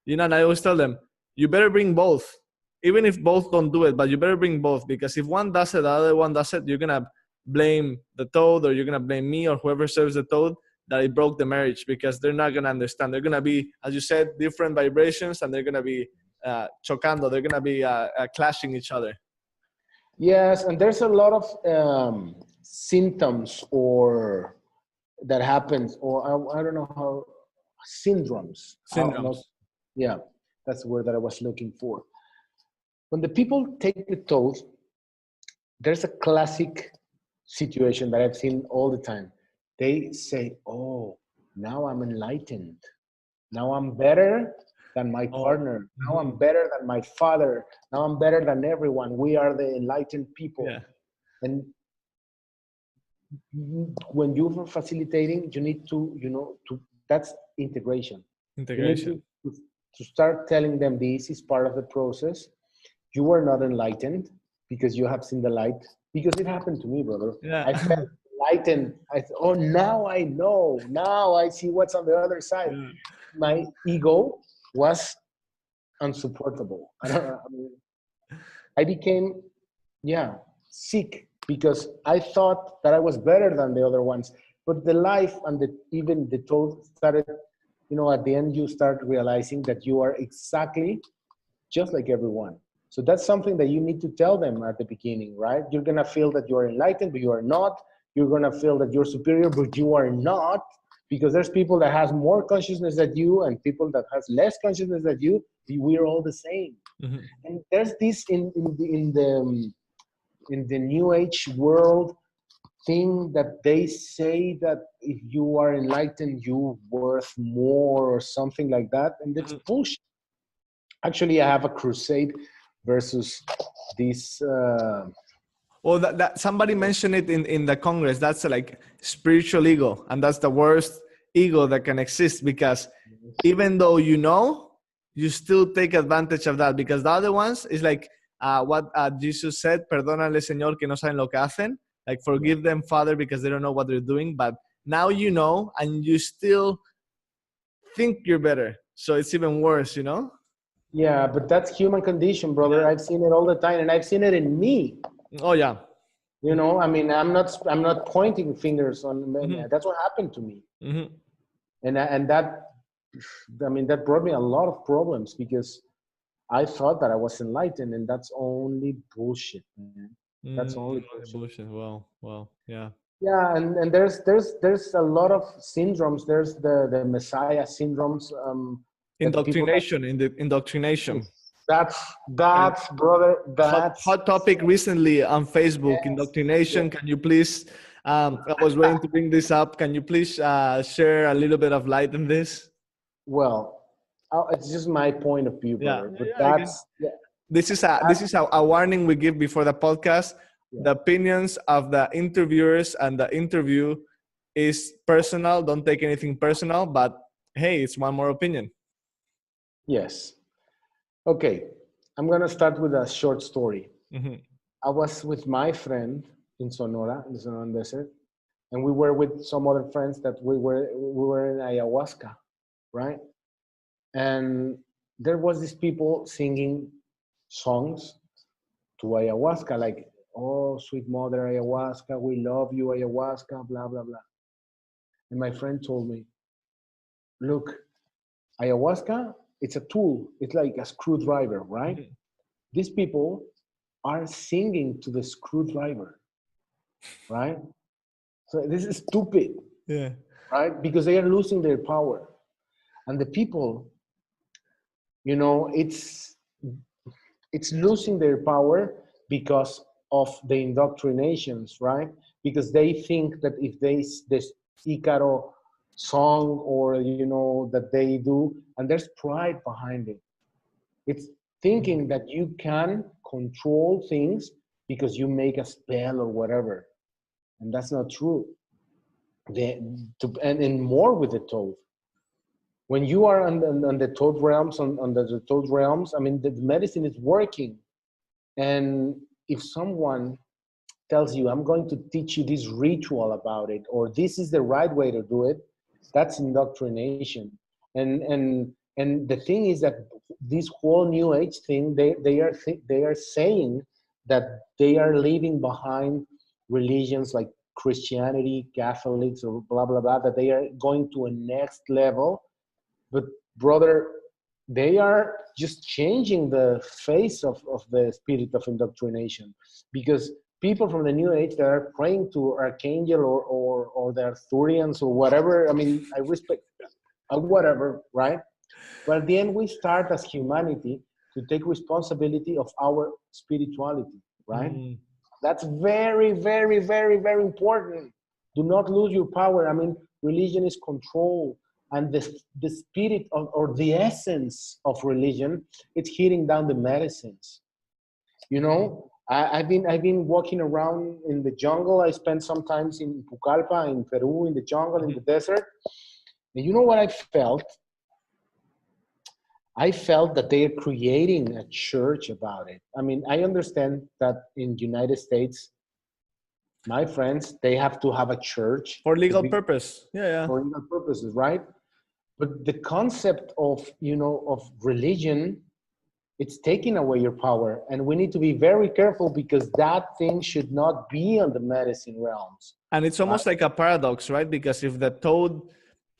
And I always tell them, you better bring both, even if both don't do it, but you better bring both, because if one does it, the other one does it, you're gonna blame the toad, or you're gonna blame me, or whoever serves the toad, that it broke the marriage, because they're not gonna understand. They're gonna be, as you said, different vibrations, and they're gonna be chocando. They're gonna be clashing each other. Yes, and there's a lot of symptoms or that happens, or I don't know how, syndromes. Yeah, that's the word that I was looking for. When the people take the toad, there's a classic situation that I've seen all the time. They say, "Oh, now I'm enlightened. Now I'm better than my partner. Now I'm better than my father. Now I'm better than everyone. We are the enlightened people." Yeah. And when you're facilitating, you need to, that's integration. Integration. You need to start telling them this is part of the process. You are not enlightened because you have seen the light. Because it happened to me, brother. Yeah. I felt enlightened. I thought, oh, now I know. Now I see what's on the other side. Yeah. My ego was unsupportable. I became, sick because I thought that I was better than the other ones. But the life and even the toad started, at the end, you start realizing that you are exactly just like everyone. So that's something that you need to tell them at the beginning, right? You're going to feel that you are enlightened, but you are not. You're going to feel that you're superior, but you are not. Because there's people that has more consciousness than you and people that has less consciousness than you. We're all the same. Mm-hmm. And there's this in the new age world, thing that they say that if you are enlightened, you're worth more or something like that. And it's bullshit. Actually, I have a crusade versus this. Well, that somebody mentioned it in the Congress. That's like spiritual ego, and that's the worst ego that can exist, because even though you know, you still take advantage of that, because the other ones is like what Jesus said, perdónale, Señor, que no saben lo que hacen. Like, forgive them, Father, because they don't know what they're doing. But now you know, and you still think you're better. So it's even worse, you know? Yeah, but that's human condition, brother. Yeah. I've seen it all the time, and I've seen it in me. Oh, yeah. You know, I mean, I'm not pointing fingers on men. Mm-hmm. That's what happened to me. Mm-hmm. And that, I mean, that brought me a lot of problems, because I thought that I was enlightened, and that's only bullshit, man. That's only bullshit. Well, yeah. Yeah, and there's a lot of syndromes. There's the Messiah syndromes. Indoctrination, indoctrination. That's brother. Hot topic recently on Facebook. Yes, Indoctrination. Can you please? I was waiting to bring this up. Can you please share a little bit of light on this? Well, it's just my point of view, brother. But this is a warning we give before the podcast. Yeah. The opinions of the interviewers and the interview is personal. Don't take anything personal, but hey, it's one more opinion. Yes. Okay. I'm going to start with a short story. Mm-hmm. I was with my friend in Sonora, in the Sonoran Desert, and we were with some other friends that we were in ayahuasca, right? And there was these people singing songs to ayahuasca, like, oh, sweet mother ayahuasca, we love you, ayahuasca, blah, blah, blah. And my friend told me, look, ayahuasca, it's a tool. It's like a screwdriver, right? Mm-hmm. These people are singing to the screwdriver, right? So this is stupid, yeah, right? Because they are losing their power. And the people, you know, it's losing their power because of the indoctrinations, right? Because they think that if this Icaro song, or, you know, that they do, and there's pride behind it. It's thinking that you can control things because you make a spell or whatever. And that's not true. And more with the Toad. When you are on the Toad realms, on the Toad realms, I mean, the medicine is working. And if someone tells you, I'm going to teach you this ritual about it, or this is the right way to do it, that's indoctrination. And the thing is that this whole New Age thing, they are saying that they are leaving behind religions like Christianity, Catholics, or blah, blah, blah, that they are going to a next level. But brother, they are just changing the face of the spirit of indoctrination, because people from the New Age that are praying to Archangel or the Arthurians or whatever, I mean, I respect whatever, right? But at the end, we start as humanity to take responsibility of our spirituality, right? Mm. That's very, very, very, very important. Do not lose your power. I mean, religion is control. And the spirit or the essence of religion, it's hitting down the medicines. You know, I've been walking around in the jungle. I spent some time in Pucallpa, in Peru, in the jungle, in the desert. And you know what I felt? I felt that they are creating a church about it. I mean, I understand that in the United States, my friends, they have to have a church. For legal purpose. Yeah. For legal purposes, right? But the concept of, you know, of religion, it's taking away your power. And we need to be very careful, because that thing should not be on the medicine realms. And it's almost like a paradox, right? Because if the Toad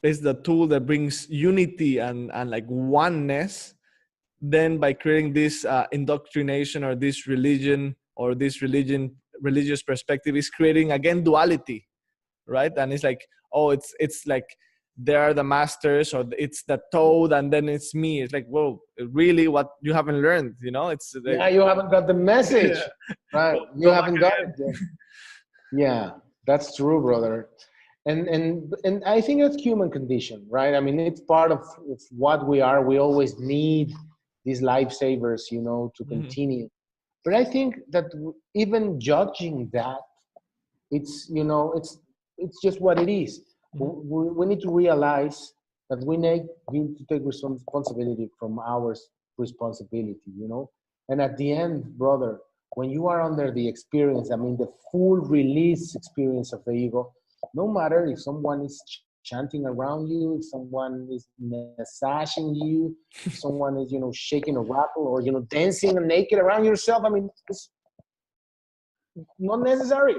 is the tool that brings unity and like oneness, then by creating this indoctrination or this religion or this religious perspective is creating again duality, right? And it's like, oh, it's like they are the masters, or it's the Toad and then it's me. It's like, whoa, really? What you haven't learned, you know? It's like, you haven't got the message, right? You haven't got it yet. Yeah. That's true, brother. And I think that's human condition, right? I mean, it's part of what we are. We always need these lifesavers, to Mhm. continue. But I think that even judging that, it's just what it is. Mhm. We need to realize that we need to take responsibility from our responsibility. And at the end, brother, when you are under the experience, I mean, the full release experience of the ego, no matter if someone is chanting around you, if someone is massaging you, if someone is, shaking a rattle or, dancing naked around yourself, I mean, it's not necessary.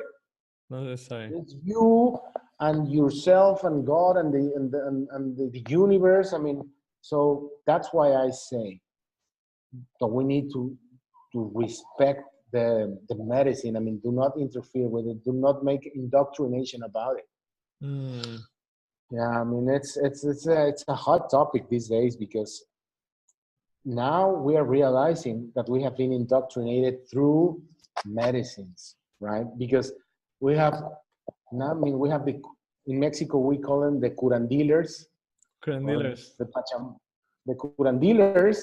Not necessary. It's you and yourself and God and the universe. I mean, so that's why I say that we need to respect the medicine. I mean, do not interfere with it. Do not make indoctrination about it. Mm. Yeah, I mean, it's a hot topic these days because now we are realizing that we have been indoctrinated through medicines, right? Because we have now, I mean, we have in Mexico we call them the curandealers Current or dealers. the curandealers.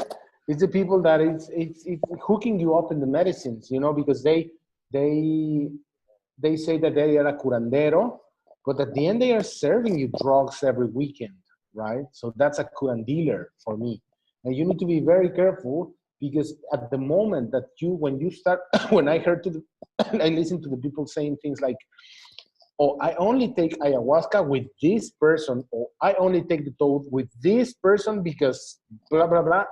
It's the people that it's hooking you up in the medicines, because they they say that they are a curandero, but at the end they are serving you drugs every weekend, right? So that's a curandealer for me. And you need to be very careful because at the moment that when you start, when I heard I listen to the people saying things like, "Oh, I only take ayahuasca with this person," or "I only take the toad with this person because blah blah blah."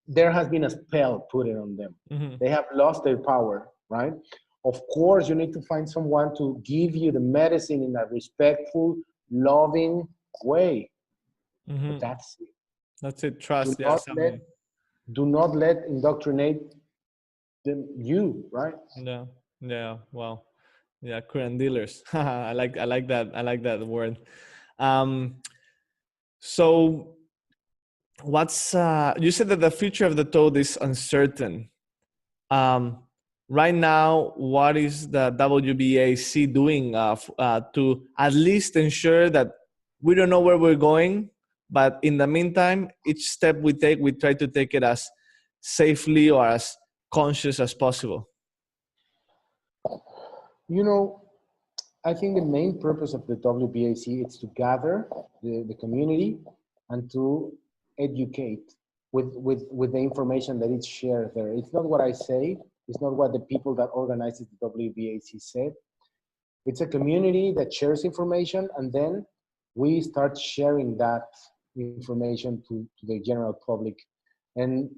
There has been a spell put on them. Mhm. They have lost their power, right? Of course, you need to find someone to give you the medicine in a respectful, loving way. But Mhm. that's it. That's it. Do Trust. Yeah. not let Something. do not let indoctrinate you, right? Yeah. Yeah. Wow. Yeah. Current dealers. I like that. I like that word. Um. So what's you said that the future of the toad is uncertain. Um, right now, what is the WBAC doing to at least ensure that we don't know where we're going, but in the meantime, each step we take, we try to take it as safely or as conscious as possible. You know, I think the main purpose of the WBAC is to gather the community and to educate with the information that is shared there. It's not what I say, it's not what the people that organizes the WBAC said. It's a community that shares information and then we start sharing that information to the general public. And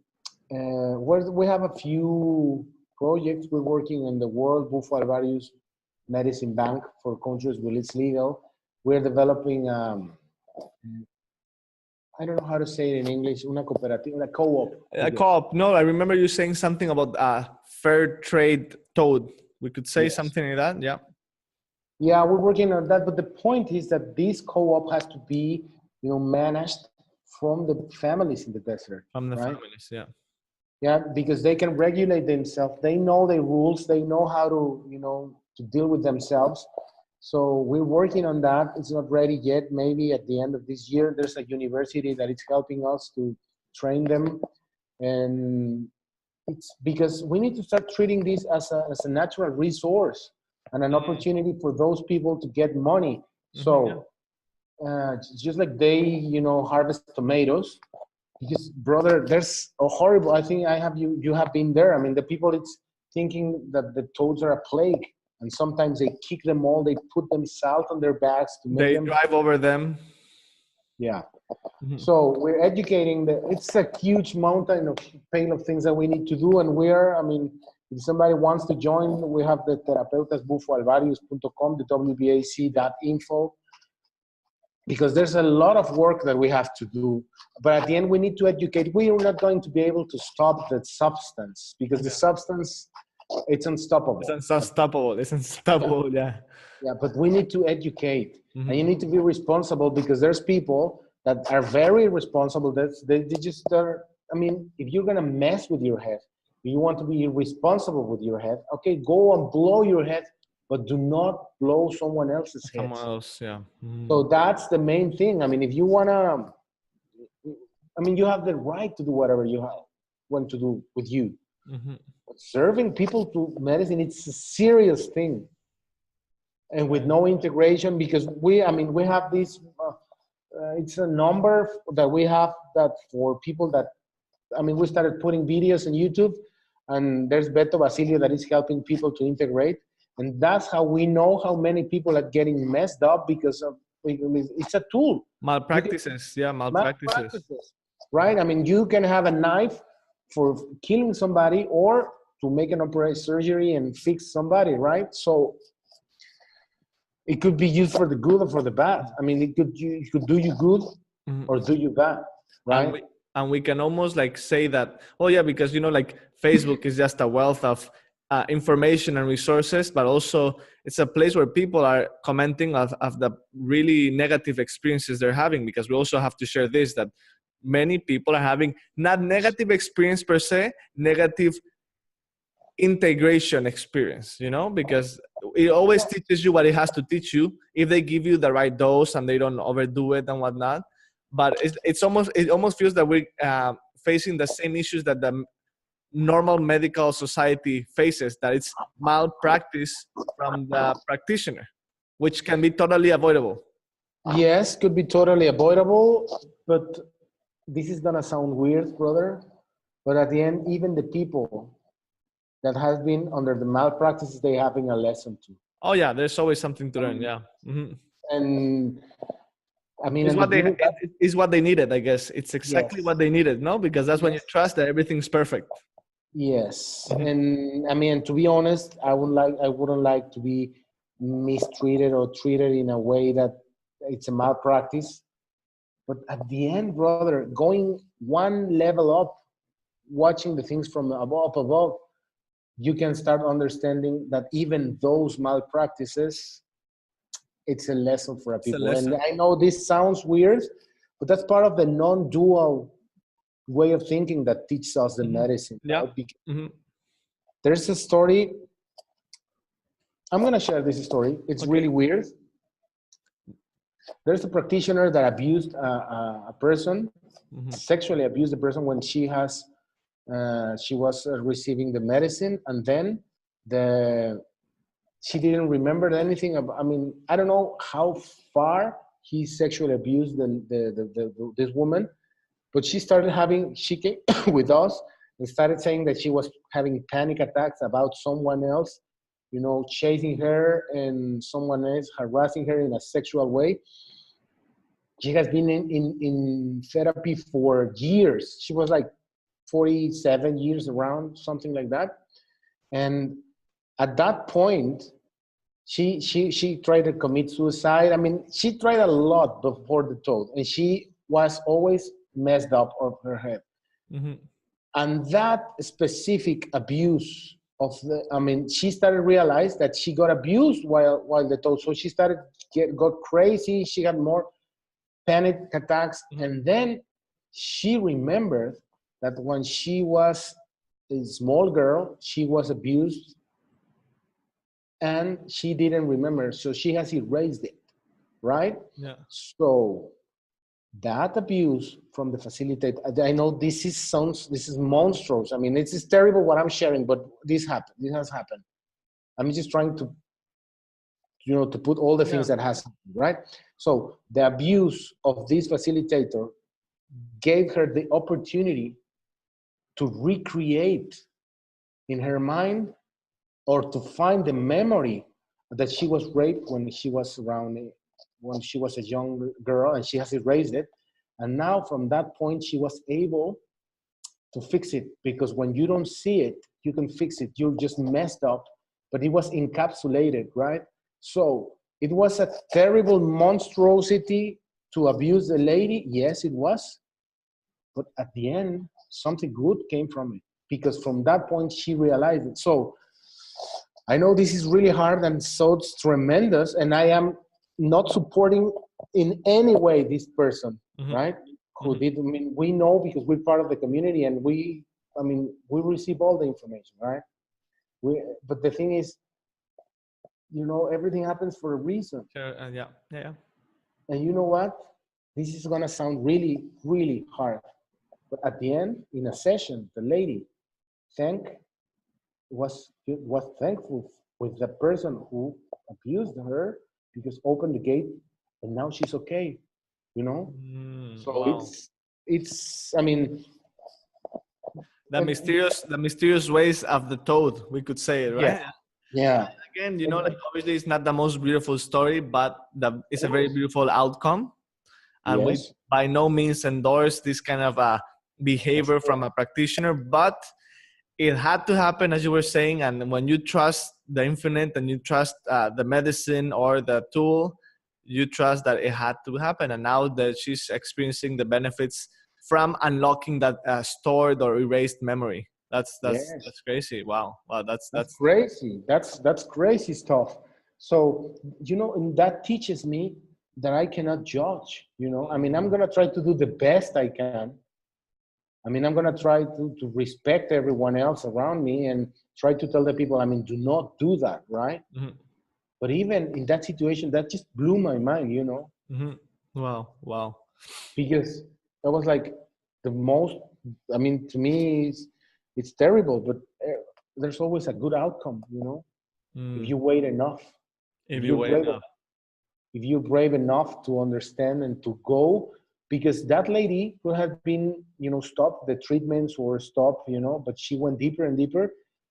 we have a few projects. We're working in the World Bufo Alvarius Medicine Bank for countries where it's legal. We're developing, I don't know how to say it in English, una cooperativa, a co-op, I A guess. co-op. No, I remember you saying something about fair trade toad. We could say Yes. something like that. Yeah. Yeah, we're working on that. But the point is that this co-op has to be, managed from the families in the desert, From the right? families. Yeah. Yeah, because they can regulate themselves. They know the rules. They know how to, to deal with themselves. So we're working on that. It's not ready yet. Maybe at the end of this year, there's a university that is helping us to train them. And it's because we need to start treating this as a natural resource and an Mm. opportunity for those people to get money. Mhm, yeah. So just like they, harvest tomatoes, because brother, there's a horrible. I think you have been there. I mean, the people it's thinking that the toads are a plague, and sometimes they kick them all. They put them salt on their backs to make They them. drive over them. Yeah. Mhm. So we're educating it's a huge mountain of pain of things that we need to do, and I mean, if somebody wants to join, we have the terapeutasbufoalvarius.com, the wbac.info, because there's a lot of work that we have to do. But at the end, we need to educate. We are not going to be able to stop the substance because the Yeah. substance, it's It's unstoppable. unstoppable. It's unstoppable. Yeah. Yeah, but we need to educate, and Mhm. you need to be responsible because there's people that are very responsible. They just are. I mean, if you're gonna mess with your head, if you want to be responsible with your head, okay, go and blow your head but do not blow someone else's head. Someone else, yeah. So that's the main thing. I mean, if you wanna, I mean, you have the right to do whatever you want to do with you. But serving people to medicine, it's a serious thing. And with no integration, because we have this, it's a number that we have that for people that, we started putting videos on YouTube, and there's Beto Basilio that is helping people to integrate. And that's how we know how many people are getting messed up because of, it's a tool. Malpractices, malpractices. Right? I mean, you can have a knife for killing somebody or to make an operation surgery and fix somebody, right? So it could be used for the good or for the bad. I mean, it could do you good or do you bad, right? And we can almost like say that, oh yeah, because like Facebook is just a wealth of information and resources, but also it's a place where people are commenting of the really negative experiences they're having, because we also have to share this, that many people are having not negative experience per se, negative integration experience, because it always teaches you what it has to teach you if they give you the right dose and they don't overdo it and whatnot. But it almost feels that we're facing the same issues that the normal medical society faces, that it's malpractice from the practitioner, which can be totally avoidable. Yes, could be totally avoidable, but this is gonna sound weird, brother, but at the end, even the people that has been under the malpractices, they having a lesson too. Oh yeah, there's always something to learn. Yeah. And I mean, it's what they needed, I guess. It's exactly what they needed, no? Because that's when you trust that everything's perfect. Yes. And I mean, to be honest, I wouldn't like to be mistreated or treated in a way that it's a malpractice. But at the end, brother, going one level up, watching the things from above, you can start understanding that even those malpractices, it's a lesson for people. And I know this sounds weird, but that's part of the non-dual way of thinking that teaches us the medicine. Yeah. Right? There's a story. I'm going to share this story. It's really weird. There's a practitioner that abused a person, sexually abused a person when she was receiving the medicine, and then she didn't remember anything about, I don't know how far he sexually abused this woman, but she came with us and started saying that she was having panic attacks about someone else, chasing her and someone else harassing her in a sexual way. She has been in therapy for years. She was like 47 years around, something like that. And at that point, she tried to commit suicide. She tried a lot before the Tote, and she was always messed up of her head. And that specific abuse she started to realize that she got abused while the Tote. So she got crazy. She had more panic attacks. And then she remembered that when she was a small girl, she was abused and she didn't remember. So she has erased it, right? Yeah. So that abuse from the facilitator, I know this is monstrous. This is terrible what I'm sharing, but this has happened. I'm just trying to, to put all the things that has happened, right? So the abuse of this facilitator gave her the opportunity to recreate in her mind or to find the memory that she was raped when she was a young girl, and she has erased it. And now from that point, she was able to fix it, because when you don't see it, you can fix it. You're just messed up, but it was encapsulated, right? So it was a terrible monstrosity to abuse the lady. Yes, it was. But at the end, something good came from it, because from that point, she realized it. So I know this is really hard and so it's tremendous, and I am not supporting in any way this person, right? Who did, we know because we're part of the community, and we receive all the information, right? But the thing is, everything happens for a reason. Sure. Yeah. Yeah. Yeah. And you know what? This is gonna sound really, really hard. But at the end, in a session, the lady thank was thankful with the person who abused her because opened the gate, and now she's okay. You know. So Wow. it's. I mean, and The mysterious ways of the toad, we could say it, yeah, right? yeah, Again, and, like obviously it's not the most beautiful story, but it's a very beautiful outcome. And we yes, by no means endorse this kind of of behavior from course, a practitioner, but it had to happen, as you were saying. And when you trust the infinite and you trust the medicine or the tool, you trust that it had to happen. And now that she's experiencing the benefits from unlocking that stored or erased memory. yes. That's crazy. Wow, That's crazy. That's crazy stuff. So, and that teaches me that I cannot judge. I mean, I'm gonna try to do the best I can. I mean, I'm gonna try to respect everyone else around me and try to tell the people, I mean, do not do that, right? Mhm, But even in that situation, that just blew my mind, mhm. Wow. because that was like the most. I mean, to me, it's terrible, but there's always a good outcome. If Mm. you wait enough, if If you you're wait brave, enough. if you're brave enough to understand and to go, because that lady could have been, stop the treatments or stop, but she went deeper and deeper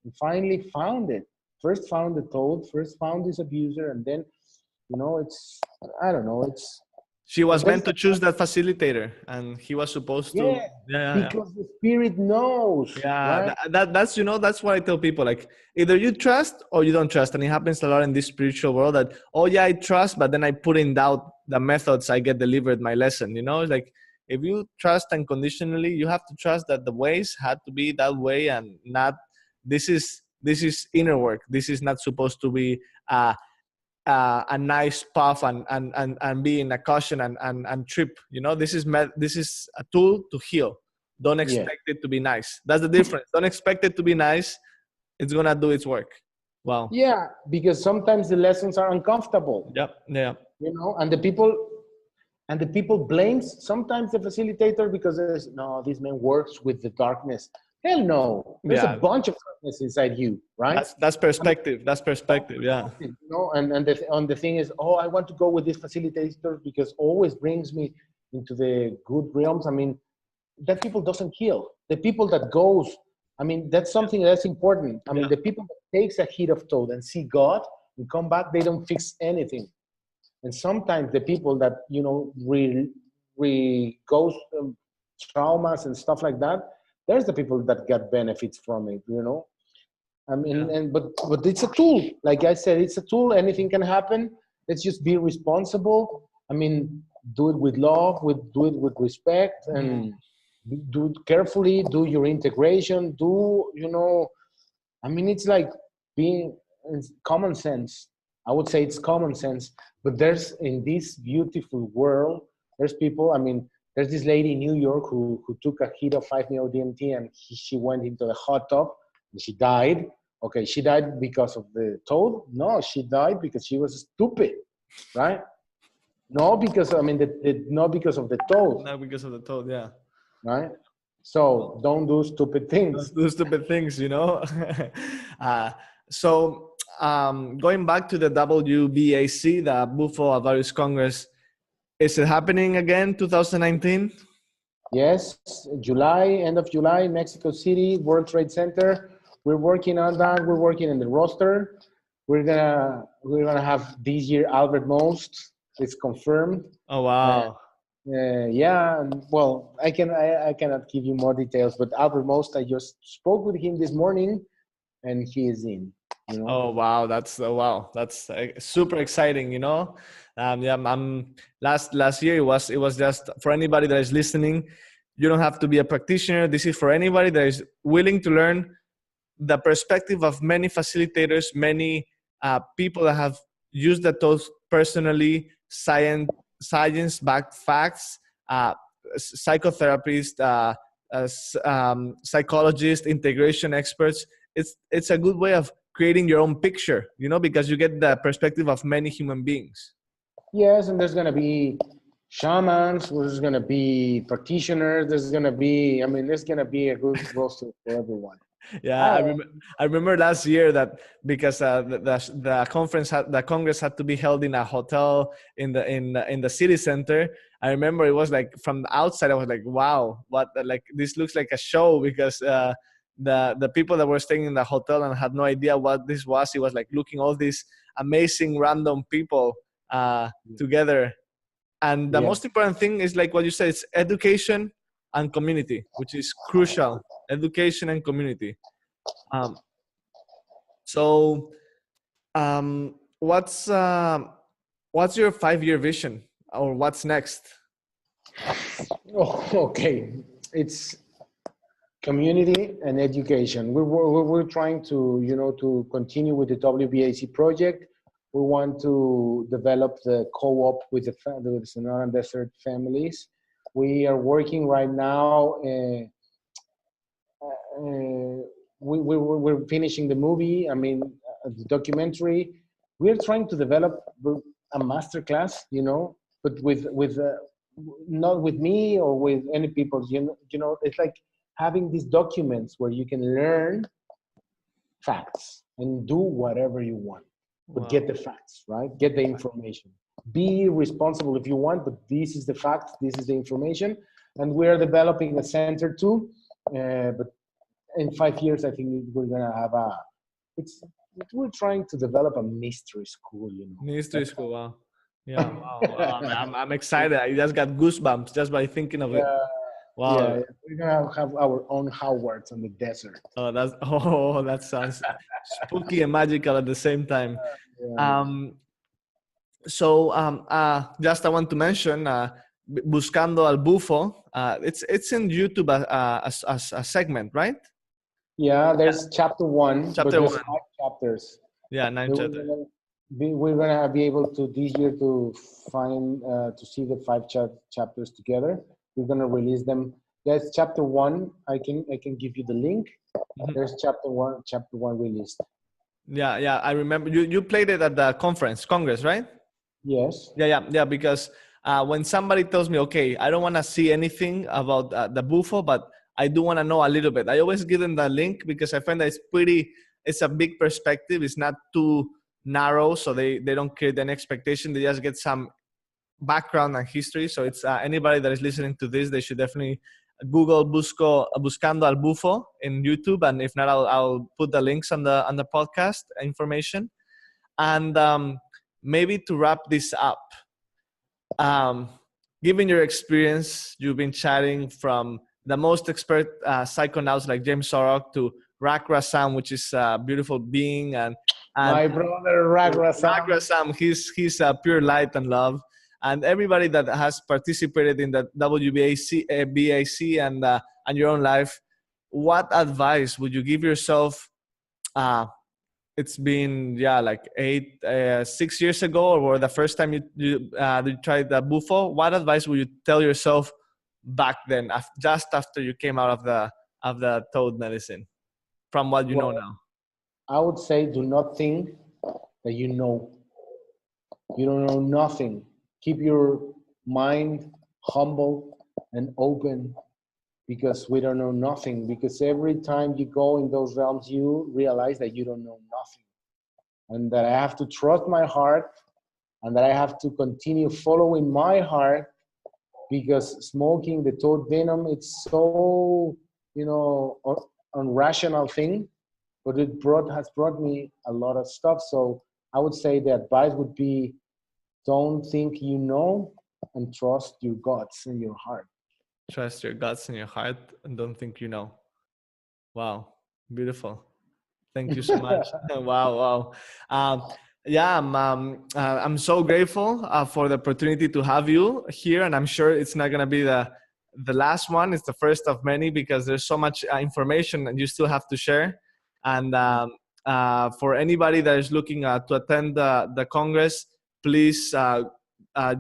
and finally found it. First found the toad, first found this abuser, and then, it's, I don't know, She was there's meant to choose that facilitator, and he was supposed to. yeah, Yeah. because the spirit knows, Yeah, right? that's what I tell people. Like either you trust or you don't trust, and it happens a lot in this spiritual world. That oh yeah, I trust, but then I put in doubt the methods I get delivered my lesson. Like if you trust unconditionally, you have to trust that the ways had to be that way, and not this is inner work. This is not supposed to be a nice puff and be in a caution and trip. This is a tool to heal. Don't Yeah, expect it to be nice. That's the difference. Don't expect it to be nice. It's gonna do its work. Wow. yeah, because sometimes the lessons are uncomfortable, Yep. Yeah. and the people blames sometimes the facilitator because there's no, this man works with the darkness. Hell no, there's a Yeah. bunch of darkness inside you, right? That's I mean, perspective. That's that's perspective. Yeah. perspective, and the thing is, oh, I want to go with this facilitator because always brings me into the good realms. I mean, that people doesn't heal. The people that goes, I mean, that's something that's important. I mean, Yeah. the people that takes a hit of toad and see God and come back, they don't fix anything. And sometimes the people that goes traumas and stuff like that, there's the people that get benefits from it. I mean, Yeah. but it's a tool. Like I said, it's a tool. Anything can happen. Let's just be responsible. I mean, do it with love, do it with respect, Mm. and do it carefully. Do your integration. I mean, it's like it's common sense. I would say it's common sense. But there's in this beautiful world, there's people. I mean, there's this lady in New York who took a hit of 5 DMT and she went into the hot tub and she died. Okay, she died because of the toad? No, she died because she was stupid, right? No, because I mean, not because of the toad, Not because of the toad. Yeah. right? So don't do stupid Those things. stupid things. uh, so going back to the WBAC, the Bufo Alvarius Congress, is it happening again, 2019? Yes, July, end of July, Mexico City, World Trade Center. We're working on that. We're working on the roster. We're gonna have this year Albert Most. It's confirmed. Oh Uh, wow. yeah, and, well, I cannot give you more details, but Albert Most, I just spoke with him this morning, and he is in. Oh wow, that's super exciting. Yeah, last year it was just for anybody that is listening. You don't have to be a practitioner. This is for anybody that is willing to learn the perspective of many facilitators, many people that have used the tools personally, science-backed facts, uh, psychotherapists, psychologists, integration experts. It's a good way of creating your own picture, because you get the perspective of many human beings. Yes, and there's going to be shamans, there's going to be practitioners, there's going to be, there's going to be a good roster for everyone. Yeah, I remember last year that because the Congress had to be held in a hotel in the city center. I remember it was like from the outside I was like, wow, what, like this looks like a show, because the people that were staying in the hotel and had no idea what this was, it was like looking all these amazing random people together. And the most important thing is like what you said, it's education and community, which is crucial. Education and community. So what's your 5-year vision, or what's next? Oh, okay, it's community and education. We're trying to continue with the WBAC project. We want to develop the co-op with the Sonoran Desert families. We are working right now. We're finishing the movie. The documentary. We're trying to develop a master class, but with not with me or with any people. It's like having these documents where you can learn facts and do whatever you want. But get the facts, right? Get the information. Be responsible if you want, but this is the fact, this is the information. And we're developing a center too. But in 5 years, I think we're gonna have we're trying to develop a mystery school, Mystery school, wow. Yeah, wow. I'm excited. I just got goosebumps just by thinking of it. Wow. Yeah, we're gonna have our own Howards on the desert. That sounds spooky and magical at the same time. Just I want to mention, Buscando al Bufo. It's in YouTube as a segment, right? Yeah, there's chapter 1. Chapter 1. 5 chapters. Yeah, 9 chapters. We're gonna be able to this year to find to see the 5 chapters together. We're gonna release them. There's chapter 1. I can give you the link. Mm-hmm. There's chapter 1 released. Yeah. I remember you played it at the Congress, right? Yes. Yeah. Because when somebody tells me, okay, I don't want to see anything about the Bufo, but I do want to know a little bit, I always give them the link, because I find that it's a big perspective. It's not too narrow, so they don't create an expectation. They just get some background and history. So it's anybody that is listening to this, they should definitely Google Buscando al Bufo in YouTube, and if not, I'll put the links on the podcast information. And maybe to wrap this up, given your experience, you've been chatting from the most expert psychonauts like James Sorok to Rakrasam, which is a beautiful being, and my brother Rakrasam, he's pure light and love. And everybody that has participated in the WBAC and your own life, what advice would you give yourself? It's been like 6 years ago, or the first time you tried the Bufo. What advice would you tell yourself back then, just after you came out of the toad medicine, from what you know now? I would say, do not think that you know. You don't know nothing. Keep your mind humble and open, because we don't know nothing. Because every time you go in those realms, you realize that you don't know nothing. And that I have to trust my heart, and that I have to continue following my heart, because smoking the toad venom, it's so, unrational thing, but it has brought me a lot of stuff. So I would say the advice would be, don't think you know, and trust your guts and your heart. Trust your guts and your heart, and don't think you know. Wow, beautiful. Thank you so much. Wow. I'm so grateful for the opportunity to have you here, and I'm sure it's not gonna be the last one. It's the first of many, because there's so much information that you still have to share. And for anybody that is looking to attend the Congress, please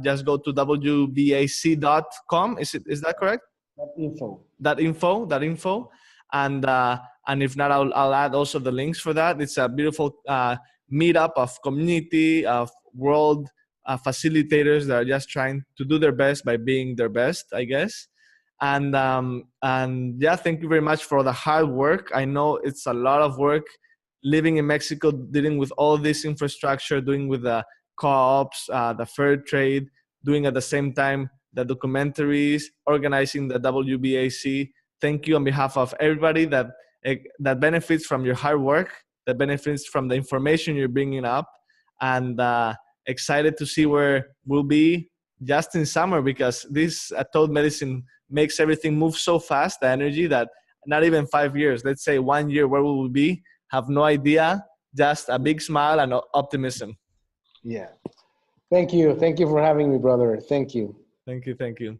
just go to wbac.com. Is that correct? That info. And And if not, I'll add also the links for that. It's a beautiful meetup of community, of world facilitators that are just trying to do their best by being their best, I guess. And yeah, thank you very much for the hard work. I know it's a lot of work living in Mexico, dealing with all this infrastructure, doing with the co-ops, the fair trade, doing at the same time the documentaries, organizing the WBAC. Thank you on behalf of everybody that benefits from your hard work, that benefits from the information you're bringing up, and excited to see where we'll be just in summer, because this Toad medicine makes everything move so fast, the energy, that not even 5 years, let's say 1 year, where will we be? Have no idea, just a big smile and optimism. Yeah. Thank you. Thank you for having me, brother. Thank you. Thank you.